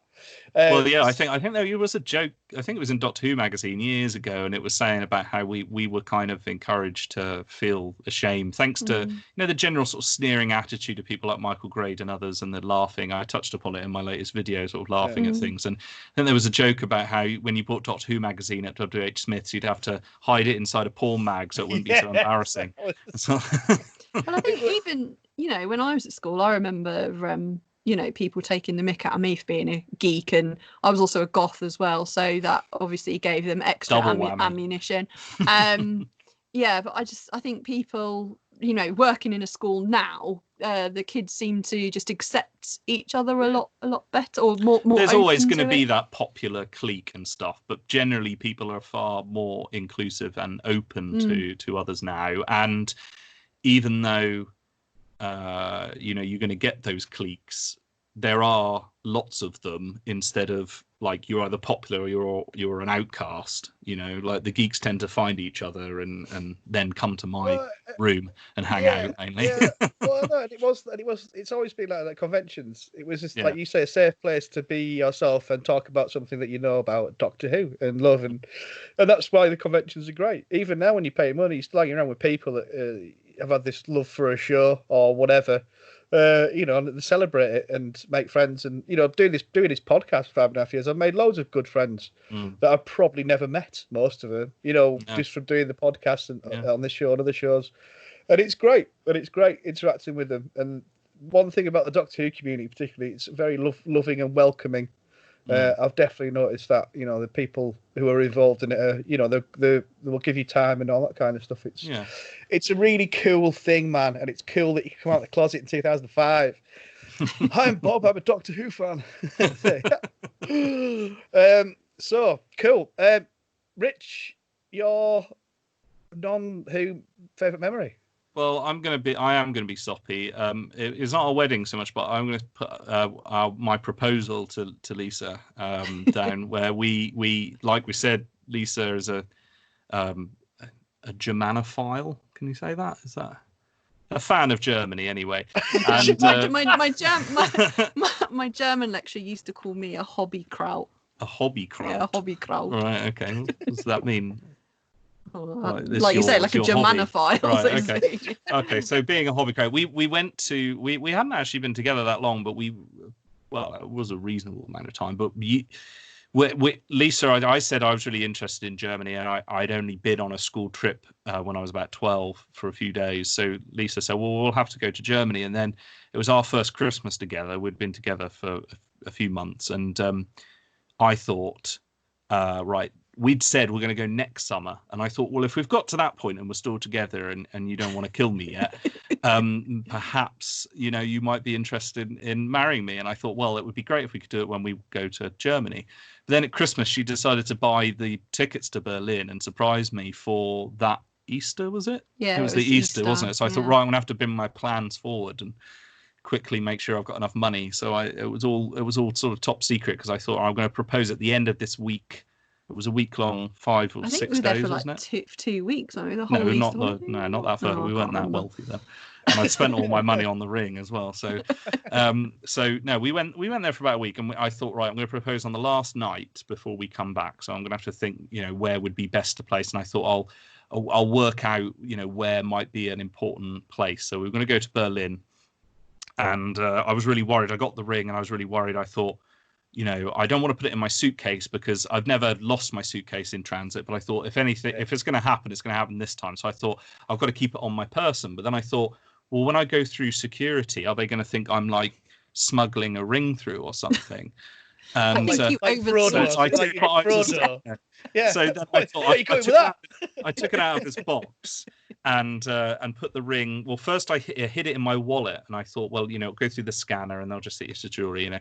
Well, yeah, I think there was a joke. I think it was in Doctor Who magazine years ago, and it was saying about how we were kind of encouraged to feel ashamed, thanks to you know, the general sort of sneering attitude of people like Michael Grade and others, and the laughing. I touched upon it in my latest video, sort of laughing at things. And then there was a joke about how when you bought Doctor Who magazine at WH Smith's, you'd have to hide it inside a porn mag so it wouldn't be so embarrassing. So, well, I think even, you know, when I was at school, I remember you know, people taking the mick out of me for being a geek, and I was also a goth as well, so that obviously gave them extra ammunition. Yeah, but I think people, you know, working in a school now, the kids seem to just accept each other a lot better, or more. There's always going to be that popular clique and stuff, but generally people are far more inclusive and open to others now. And even though you know, you're going to get those cliques, there are lots of them, instead of like you're either popular or you're an outcast. You know, like the geeks tend to find each other and then come to my room and hang out mainly. Yeah. Well, no, it's always been like that. Conventions, it was just like you say, a safe place to be yourself and talk about something that you know about Doctor Who and love, and that's why the conventions are great. Even now, when you pay money, you're still hanging around with people that have had this love for a show or whatever, you know, and celebrate it and make friends. And, you know, doing this podcast for 5.5 years, I've made loads of good friends that I've probably never met, most of them, you know, just from doing the podcast and on this show and other shows. And it's great. And it's great interacting with them. And one thing about the Doctor Who community particularly, it's very loving and welcoming. I've definitely noticed that, you know, the people who are involved in it are, you know, they will give you time and all that kind of stuff. It's a really cool thing, man, and it's cool that you come out of the closet in 2005. I'm Bob, I'm a Doctor Who fan. So cool. Rich, your non-Who favourite memory? Well, I am going to be soppy. It's not a wedding so much, but I'm going to put my proposal to Lisa down, where we like we said, Lisa is a Germanophile. Can you say that? Is that a fan of Germany anyway? And, my German lecturer used to call me a hobby kraut. A hobby kraut. Yeah, a hobby kraut. Right. Okay. What does that mean? Like you say, like a Germanophile. Right, okay. Okay, so being a hobby crowd, we hadn't actually been together that long, but it was a reasonable amount of time. But Lisa, I said I was really interested in Germany, and I'd only been on a school trip when I was about 12 for a few days. So Lisa said, well, we'll have to go to Germany. And then it was our first Christmas together. We'd been together for a few months. And I thought, right, we'd said we're going to go next summer, and I thought, well, if we've got to that point and we're still together, and you don't want to kill me yet, perhaps, you know, you might be interested in marrying me. And I thought, well, it would be great if we could do it when we go to Germany. But then at Christmas, she decided to buy the tickets to Berlin and surprise me for that Easter, was it? Yeah, it was the Easter, wasn't it? So I thought, right, I'm going to have to bring my plans forward and quickly make sure I've got enough money. So it was all sort of top secret, because I thought I'm going to propose at the end of this week. It was a week-long 5 or 6 days, wasn't it? 2 weeks. I mean, not that far. We weren't that wealthy then, and I spent all my money on the ring as well. So, no, we went there for about a week, and I thought, right, I'm going to propose on the last night before we come back. So I'm going to have to think, you know, where would be best to place. And I thought I'll work out, you know, where might be an important place. So we were going to go to Berlin, and I was really worried. I got the ring, and I was really worried. I thought, you know, I don't want to put it in my suitcase, because I've never lost my suitcase in transit. But I thought, if it's going to happen, it's going to happen this time. So I thought, I've got to keep it on my person. But then I thought, well, when I go through security, are they going to think I'm like smuggling a ring through or something. And I think you Frodo. Yeah. So then I thought I took it out of his box and put the ring. Well, first I hid it in my wallet, and I thought, well, go through the scanner, and they'll just see it's a jewelry,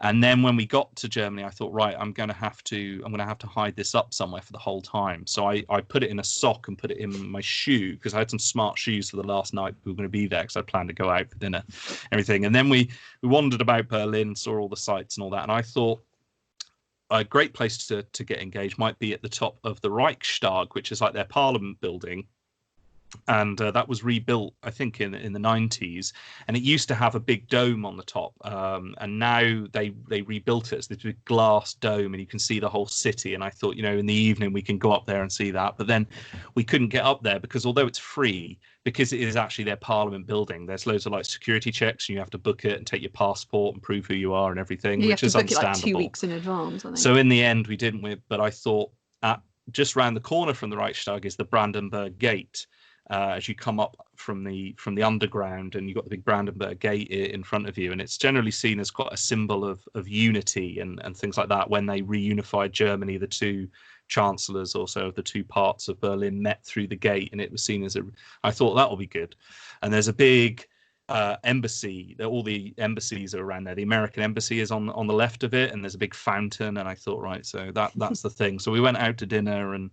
And then when we got to Germany, I thought, right, I'm gonna have to hide this up somewhere for the whole time. So I put it in a sock and put it in my shoe, because I had some smart shoes for the last night we were going to be there, because I planned to go out for dinner, everything. And then we wandered about Berlin, saw all the sights and all that, and I thought a great place to get engaged might be at the top of the Reichstag, which is like their parliament building. And that was rebuilt, I think, in the 90s, and it used to have a big dome on the top, and now they rebuilt it as this big glass dome, and you can see the whole city. And I thought, in the evening we can go up there and see that, but then we couldn't get up there, because although it's free, because it is actually their parliament building, there's loads of like security checks, and you have to book it and take your passport and prove who you are and everything, which is understandable. You have to book it like 2 weeks in advance, I think. So in the end we didn't, but I thought just round the corner from the Reichstag is the Brandenburg Gate. As you come up from the underground, and you've got the big Brandenburg Gate in front of you, and it's generally seen as quite a symbol of unity and things like that. When they reunified Germany, the two chancellors also of the two parts of Berlin met through the gate, and it was seen as I thought that will be good. And there's a big embassy. All the embassies are around there. The American embassy is on the left of it, and there's a big fountain. And I thought, right, so that's the thing. So we went out to dinner and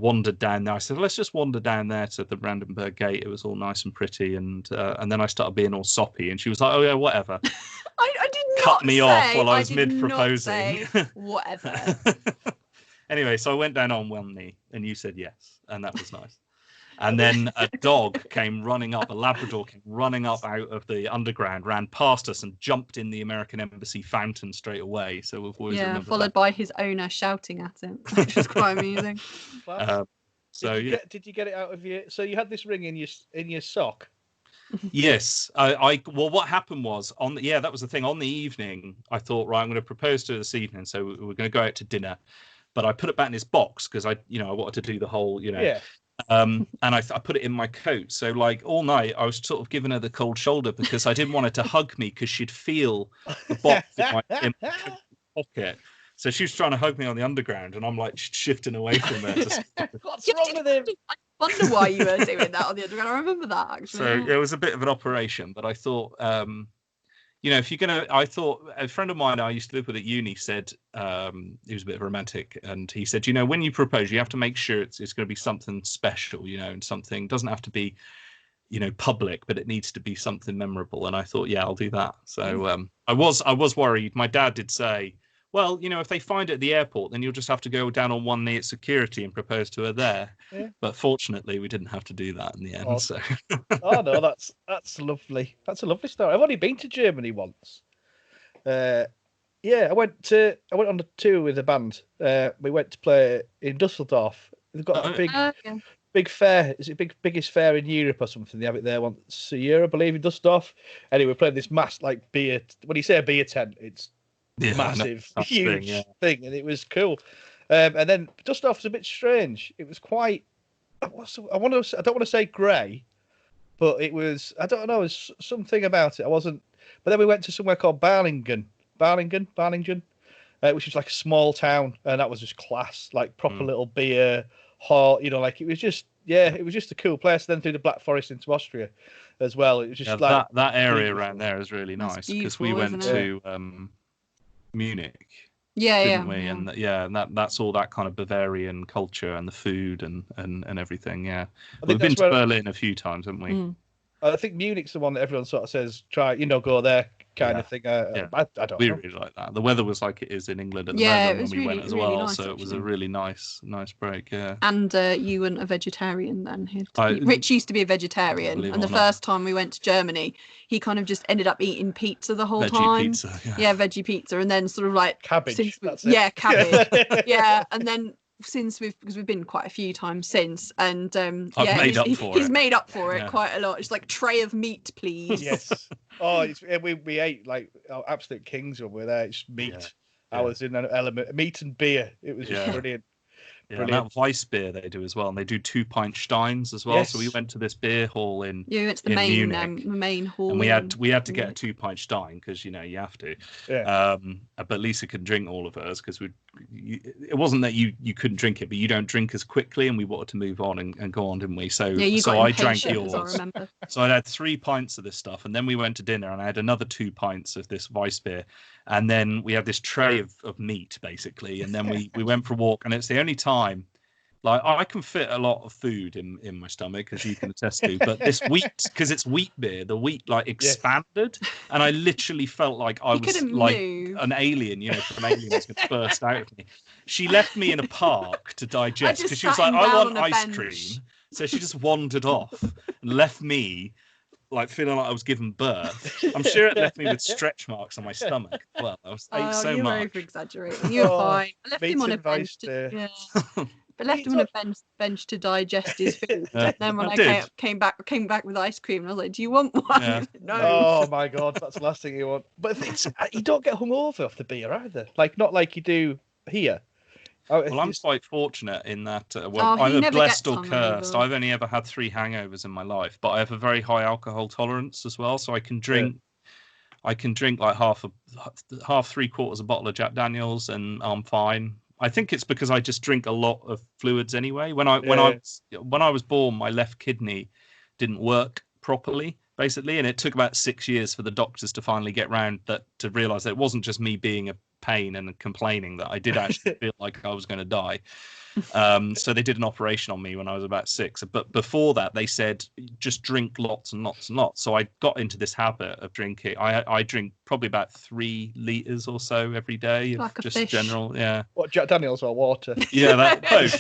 wandered down there. I said, let's just wander down there to the Brandenburg Gate. It was all nice and pretty, and then I started being all soppy, and she was like, oh yeah, whatever. I did not cut me off while I was mid-proposing. Whatever. Anyway, so I went down on one knee, and you said yes, and that was nice. And then a dog came running up, a Labrador came running up out of the underground, ran past us and jumped in the American Embassy fountain straight away. So we've always remembered followed that. by his owner shouting at him, which was quite amusing. Did you get it out of your? So you had this ring in your sock. Yes, well, what happened was that was the thing. On the evening, I thought, right, I'm going to propose to her this evening, so we're going to go out to dinner. But I put it back in his box because I wanted to do the whole, Yeah. And I put it in my coat. So like all night I was sort of giving her the cold shoulder because I didn't want her to hug me because she'd feel the box in my pocket. So she was trying to hug me on the underground, and I'm like shifting away from her. What's wrong with him? I wonder why you were doing that on the underground. I remember that actually. So it was a bit of an operation, but I thought, if you're gonna, I thought a friend of mine I used to live with at uni said, he was a bit of a romantic, and he said, when you propose, you have to make sure it's going to be something special, and something doesn't have to be, public, but it needs to be something memorable. And I thought, yeah, I'll do that. So I was worried. My dad did say, well, if they find it at the airport, then you'll just have to go down on one knee at security and propose to her there. Yeah. But fortunately, we didn't have to do that in the end. Oh, so. Oh no, that's lovely. That's a lovely story. I've only been to Germany once. I went on a tour with a band. We went to play in Dusseldorf. They've got a big fair. Is it biggest fair in Europe or something? They have it there once a year, I believe, in Dusseldorf. Anyway, we're playing this beer. When you say a beer tent, it's massive, huge thing, and it was cool. And then Dusseldorf was a bit strange. It was quite. I don't want to say grey, but it was. I don't know. There's something about it. I wasn't. But then we went to somewhere called Balingen, which is like a small town, and that was just class, like proper little beer hall. Like it was just. Yeah, it was just a cool place. Then through the Black Forest into Austria, as well. It was just like that area around there is really nice because we went to Munich. Didn't we? And that's all that kind of Bavarian culture and the food and everything. Yeah, we've been to Berlin a few times, haven't we? I think Munich's the one that everyone sort of says try, go there kind of thing. I don't know. We really like that. The weather was like it is in England at the moment when we went as well, nice, so it was a really nice break. Yeah. And you weren't a vegetarian then? Rich used to be a vegetarian, and the first time we went to Germany, he kind of just ended up eating pizza the whole time. Pizza, veggie pizza, and then sort of like cabbage. Cabbage. And then. Because we've been quite a few times since, and he's made up for it quite a lot. It's like tray of meat, please. Yes. We ate like absolute kings when we were there. It's meat. I was in an element meat and beer. It was just brilliant. Yeah, and that Weiss beer they do as well, and they do 2-pint steins as well. Yes. So we went to this beer hall in it's the main hall, and we had to get a 2-pint stein because you have to. Yeah. But Lisa could drink all of hers because it wasn't that you couldn't drink it, but you don't drink as quickly, and we wanted to move on and go on, didn't we? So I drank yours. I remember. So I had 3 pints of this stuff, and then we went to dinner, and I had another 2 pints of this Weiss beer. And then we had this tray of meat, basically. And then we went for a walk. And it's the only time, like, I can fit a lot of food in my stomach, as you can attest to. But this wheat, because it's wheat beer, the wheat, like, expanded. Yes. And I literally felt like I was, like, an alien, from Alien was going to burst out of me. She left me in a park to digest, because she was like, I want ice cream. So she just wandered off and left me, like, feeling like I was giving birth. I'm sure it left me with stretch marks on my stomach. Well, I ate so you much. You were over-examinating. You were fine. I left him on a bench. But left him on a bench to digest his food. And then when I came back with ice cream, and I was like, "Do you want one?" Yeah. No. Oh my God, that's the last thing you want. But you don't get hungover off the beer either. Like, not like you do here. Well, I'm quite fortunate in that I'm either blessed or cursed. I've only ever had 3 hangovers in my life, but I have a very high alcohol tolerance as well, so I can drink. Yeah. I can drink like half 3/4 a bottle of Jack Daniels, and I'm fine. I think it's because I just drink a lot of fluids anyway. When I was born, my left kidney didn't work properly, basically, and it took about 6 years for the doctors to finally get round to realise that it wasn't just me being a pain and complaining, that I did actually feel like I was going to die. So they did an operation on me when I was about 6. But before that, they said just drink lots and lots and lots. So I got into this habit of drinking. I drink probably about 3 litres or so every day, like just fish. General. Yeah. What, Jack Daniels or water? Yeah, both.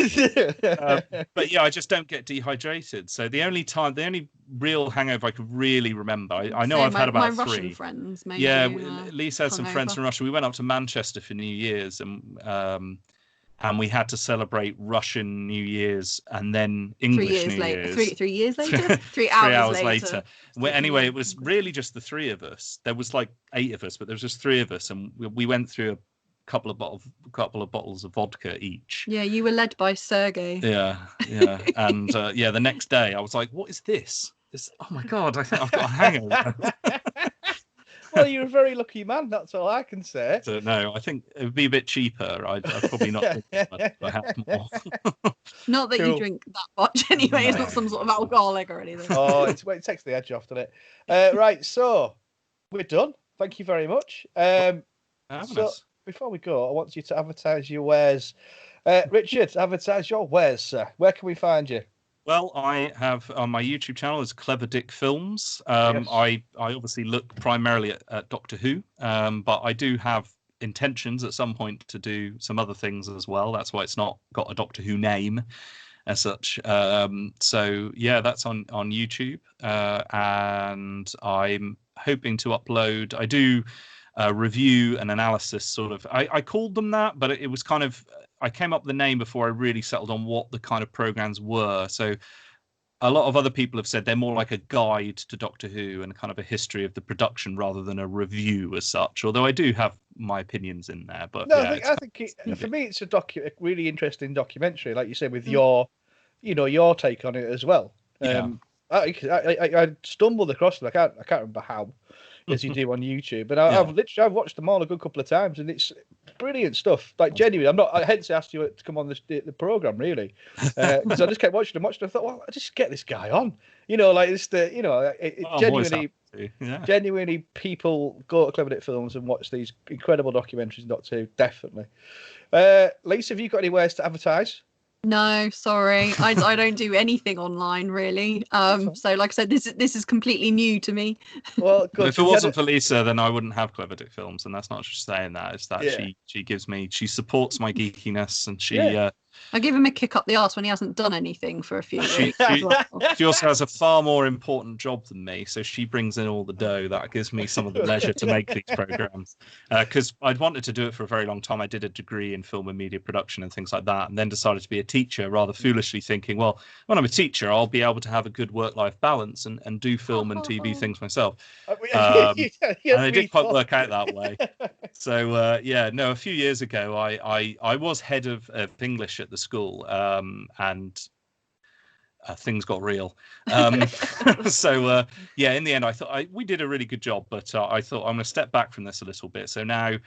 But yeah, I just don't get dehydrated. So the only real hangover I could really remember, I know I've had about 3. Russian friends, maybe. Yeah, Lisa had some friends from Russia. We went up to Manchester for New Year's, and we had to celebrate Russian New Year's and then English New Year's. 3 years later? 3 hours later. Anyway, it was really just the 3 of us. There was like 8 of us, but there was just 3 of us, and we went through a couple of bottles of vodka each. Yeah, you were led by Sergey. Yeah. And the next day I was like, what is this? Oh my God, I think I've got a hangover. Well, you're a very lucky man. That's all I can say. So, no, I think it would be a bit cheaper. I'd probably not drink as much if I had more. Not that you drink that much anyway. No. It's not some sort of alcoholic or anything. Oh, it takes the edge off, doesn't it? Right, so we're done. Thank you very much. So before we go, I want you to advertise your wares. Richard, advertise your wares, sir. Where can we find you? Well, I have on my YouTube channel is Clever Dick Films. Yes. I obviously look primarily at Doctor Who, but I do have intentions at some point to do some other things as well. That's why it's not got a Doctor Who name as such. So yeah, that's on YouTube, and I'm hoping to upload. I do review and analysis sort of. I called them that, but it was kind of. I came up with the name before I really settled on what the kind of programs were. So a lot of other people have said they're more like a guide to Doctor Who and kind of a history of the production rather than a review as such. Although I do have my opinions in there. But no, yeah, I think for me it's a really interesting documentary, like you said, with your take on it as well. I stumbled across it. I can't remember how, as you do on YouTube, but I've watched them all a good couple of times, and it's brilliant stuff. Like, genuinely, I hence asked you to come on the program, really, because I just kept watching them. I thought, well, I just get this guy on, like it's genuinely people go to Clever Dick Films and watch these incredible documentaries in Doctor Who, definitely. Lisa, have you got any ways to advertise? No, sorry. I don't do anything online really. So like I said, this is completely new to me. Well, good. If it wasn't for Lisa, then I wouldn't have Clever Dick Films, and that's not just saying that. It's that she supports my geekiness, and I give him a kick up the arse when he hasn't done anything for a few weeks. She also has a far more important job than me, so she brings in all the dough. That gives me some of the leisure to make these programs. Because I'd wanted to do it for a very long time. I did a degree in film and media production and things like that, and then decided to be a teacher, rather foolishly thinking, well, when I'm a teacher, I'll be able to have a good work-life balance and do film and TV things myself. And it didn't quite work out that way. So, a few years ago, I was head of English at at the school, and things got real. So in the end, I thought we did a really good job, but I thought I'm going to step back from this a little bit. So now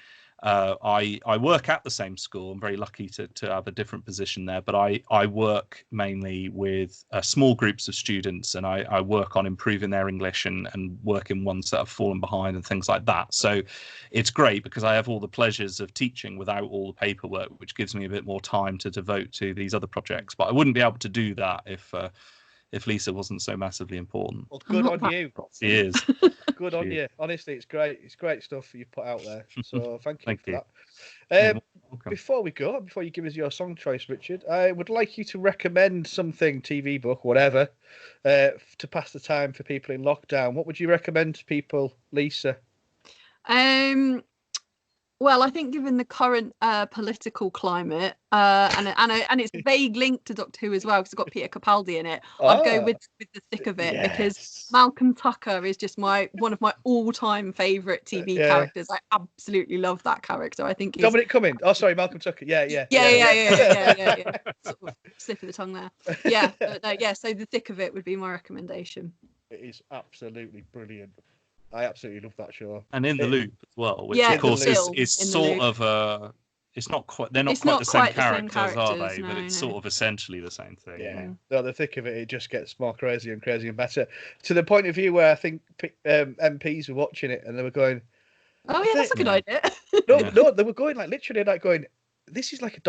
I work at the same school. I'm very lucky to have a different position there, but I work mainly with small groups of students, and I work on improving their English and working ones that have fallen behind and things like that. So it's great because I have all the pleasures of teaching without all the paperwork, which gives me a bit more time to devote to these other projects. But I wouldn't be able to do that if Lisa wasn't so massively important. Well, good on you. She is. Good on you. Honestly, it's great. It's great stuff you put out there. So thank you for that. Before you give us your song choice, Richard, I would like you to recommend something, TV, book, whatever, to pass the time for people in lockdown. What would you recommend to people, Lisa? Well, I think given the current political climate, and it's vague link to Doctor Who as well, because it's got Peter Capaldi in it, I'd go with the thick of it, because Malcolm Tucker is just one of my all-time favourite TV characters. I absolutely love that character. I think Dominic Cummings. Oh, sorry, Malcolm Tucker. Yeah. Sort of slip of the tongue there. Yeah, but no, so the thick of it would be my recommendation. It is absolutely brilliant. I absolutely love that show. And In the Loop as well, which of course is sort of it's not quite, they're not quite the same characters, are they? No, but it's sort of essentially the same thing. Yeah. No, the thick of it just gets more crazy and crazy and better, to the point of view where I think MPs were watching it and they were going, "Oh yeah, that's a good idea." No, they were going literally going, "This is like a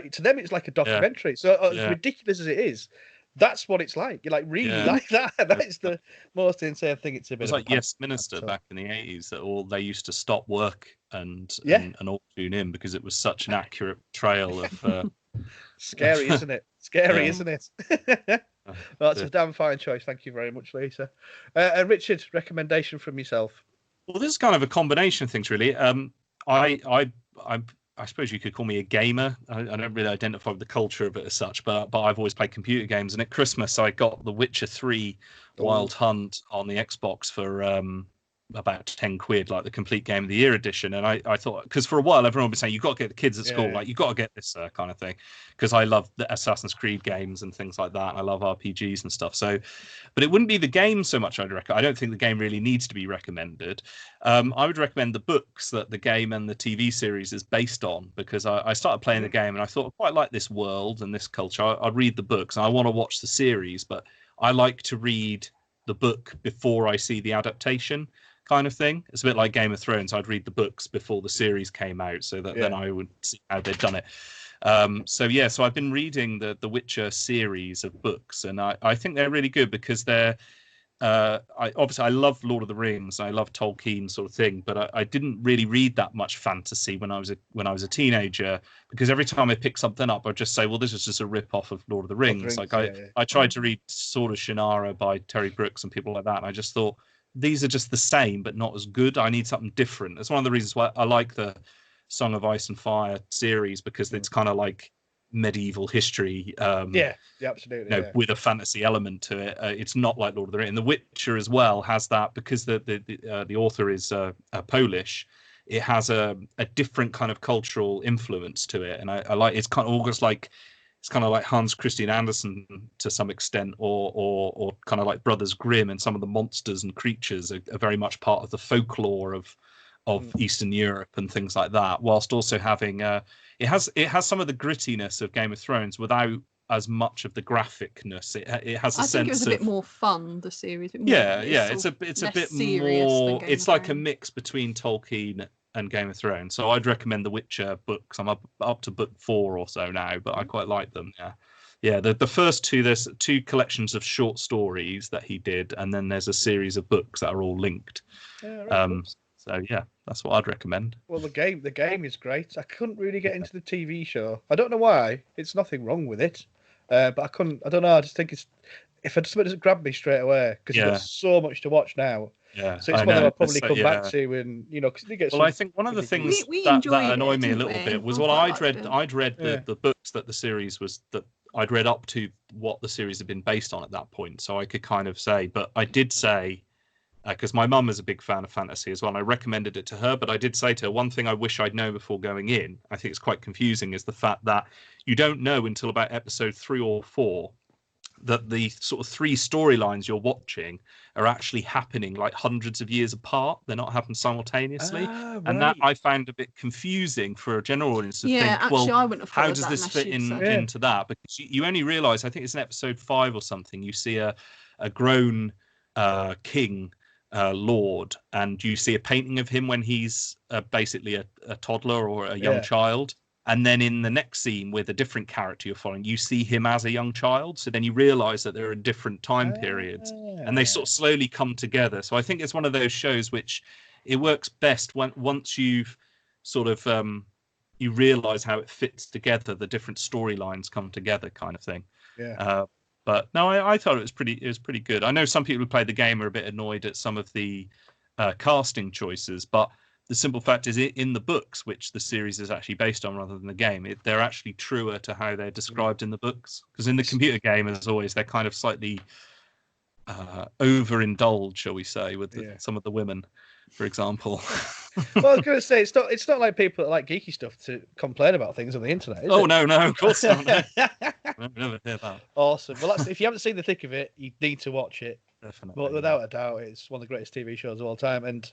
to them it's like a documentary." So as ridiculous as it is, that's what it's like. You're really like that. That is the most insane thing. It's a bit. It was like Yes Minister back in the 80s that they used to stop work and all tune in because it was such an accurate portrayal of. Scary, isn't it? Scary, isn't it? Well, that's a damn fine choice. Thank you very much, Lisa. And Richard, recommendation from yourself. Well, this is kind of a combination of things, really. I suppose you could call me a gamer. I don't really identify with the culture of it as such, but I've always played computer games. And at Christmas, I got The Witcher 3 Wild Hunt on the Xbox for about 10 quid, like the complete Game of the Year edition. And I thought, because for a while, everyone was saying, you've got to get the kids at school, you've got to get this kind of thing. Because I love the Assassin's Creed games and things like that. I love RPGs and stuff. So, but it wouldn't be the game so much I'd recommend. I don't think the game really needs to be recommended. I would recommend the books that the game and the TV series is based on, because I started playing the game and I thought, I quite like this world and this culture. I'd read the books and I want to watch the series, but I like to read the book before I see the adaptation kind of thing. It's a bit like Game of Thrones. I'd read the books before the series came out so that then I would see how they'd done it. So I've been reading the Witcher series of books, and I think they're really good because they're I love Lord of the Rings. I love Tolkien sort of thing, but I didn't really read that much fantasy when I was a teenager, because every time I pick something up, I'd just say, well, this is just a rip off of Lord of the Rings. I tried to read Sword of Shannara by Terry Brooks and people like that, and I just thought, these are just the same but not as good. I need something different. That's one of the reasons why I like the Song of Ice and Fire series, because it's kind of like medieval history, absolutely, with a fantasy element to it. It's not like Lord of the Rings. And The Witcher as well has that, because the author is Polish. It has a different kind of cultural influence to it, and I like, it's kind of almost like, it's kind of like Hans Christian Andersen to some extent, or kind of like Brothers Grimm, and some of the monsters and creatures are very much part of the folklore of Eastern Europe and things like that, whilst also having it has some of the grittiness of Game of Thrones without as much of the graphicness. It has a sense of, I think it was a bit more fun, the series. It's a bit more. It's like a mix between Tolkien and Game of Thrones. So I'd recommend the Witcher books. I'm up to book 4 or so now, but I quite like them. The first two, there's 2 collections of short stories that he did, and then there's a series of books that are all linked. So that's what I'd recommend. Well, the game is great. I couldn't really get into the TV show. I don't know why. It's nothing wrong with it, but I couldn't. I don't know. I just think it doesn't grab me straight away, because you've got so much to watch now. Yeah, so it's one that I'll probably come back to, and because they get. Well, I think one of the things that annoyed me a little bit was, I'd read the books that the series was, that I'd read up to what the series had been based on at that point, so I could kind of say. But I did say, because my mum is a big fan of fantasy as well, and I recommended it to her. But I did say to her, one thing I wish I'd known before going in, I think it's quite confusing, is the fact that you don't know until about episode 3 or 4 that the sort of 3 storylines you're watching are actually happening like hundreds of years apart. They're not happening simultaneously. Right. And that I found a bit confusing for a general audience to think, actually, well, I wouldn't have how followed does that this fit into that? Because you only realise, I think it's in episode 5 or something, you see a grown king, lord, and you see a painting of him when he's basically a toddler or a young child. And then in the next scene with a different character you're following, you see him as a young child. So then you realize that there are different time periods and they sort of slowly come together. So I think it's one of those shows which it works best once you've sort of you realize how it fits together, the different storylines come together kind of thing. But no, I thought it was pretty good. I know some people who play the game are a bit annoyed at some of the casting choices, but the simple fact is, in the books, which the series is actually based on rather than the game, they're actually truer to how they're described in the books. Because in the computer game, as always, they're kind of slightly overindulged, shall we say, with some of the women, for example. Well, I was going to say, it's not like people that like geeky stuff to complain about things on the internet, is it? No, of course not. No. Never hear that. Awesome. Well, if you haven't seen the thick of it, you need to watch it. Definitely. But without a doubt, it's one of the greatest TV shows of all time. And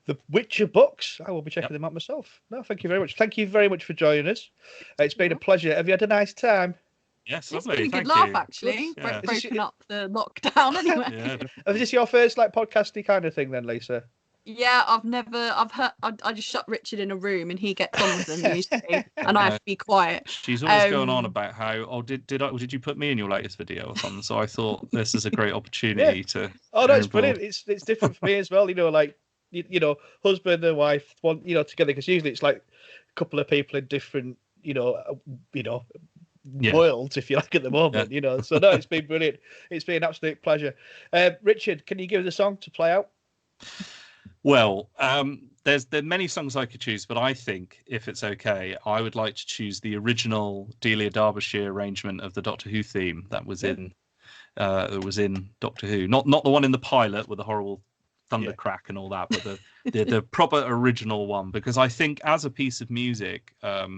the Witcher books, I will be checking them out myself. No, thank you very much. Thank you very much for joining us. It's been a pleasure. Have you had a nice time? Yes, it's lovely. been a good Thank laugh, you. actually. Yeah. Breaking up the lockdown, anyway. Is this your first podcasty kind of thing then, Lisa? Yeah, I just shut Richard in a room and he gets on with them usually, and I have to be quiet. She's always going on about how, did you put me in your latest video or something? So I thought this is a great opportunity to. Oh no, it's brilliant. It's different for me as well. Husband and wife, together, because usually it's like a couple of people in different, worlds, if you like, at the moment. So no, it's been brilliant. It's been an absolute pleasure. Richard, can you give us a song to play out? Well, there are many songs I could choose, but I think, if it's okay, I would like to choose the original Delia Derbyshire arrangement of the Doctor Who theme that was in Doctor Who. Not the one in the pilot with the horrible thunder crack and all that, but the proper original one. Because I think, as a piece of music, a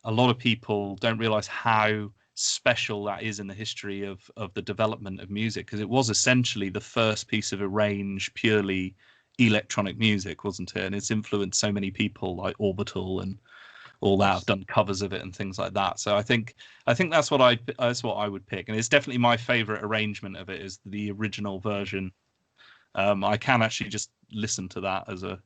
lot of people don't realise how special that is in the history of the development of music, because it was essentially the first piece of arranged purely electronic music, wasn't it? And it's influenced so many people like Orbital and all that have done covers of it and things like that. So I think that's what I would pick, and it's definitely my favorite arrangement of it is the original version. I can actually just listen to that as a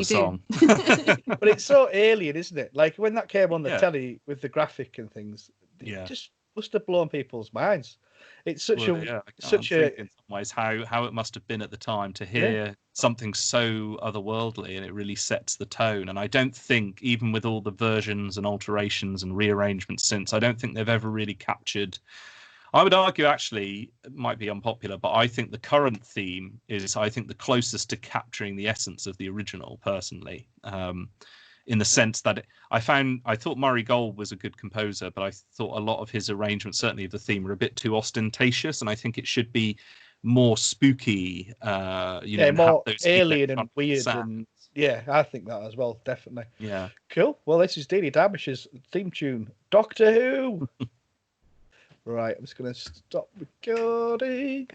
song. But it's so alien, isn't it? Like when that came on the telly with the graphic and things, it just must have blown people's minds. It's such in some ways how it must have been at the time to hear something so otherworldly, and it really sets the tone. And I don't think, even with all the versions and alterations and rearrangements since, I don't think they've ever really captured. I would argue, actually, it might be unpopular, but I think the current theme is, I think, the closest to capturing the essence of the original, personally. In the sense that I thought Murray Gold was a good composer, but I thought a lot of his arrangements, certainly of the theme, are a bit too ostentatious, and I think it should be more spooky. More alien and weird. And I think that as well, definitely. Yeah. Cool. Well, this is Delia Derbyshire's theme tune, Doctor Who. Right, I'm just going to stop recording.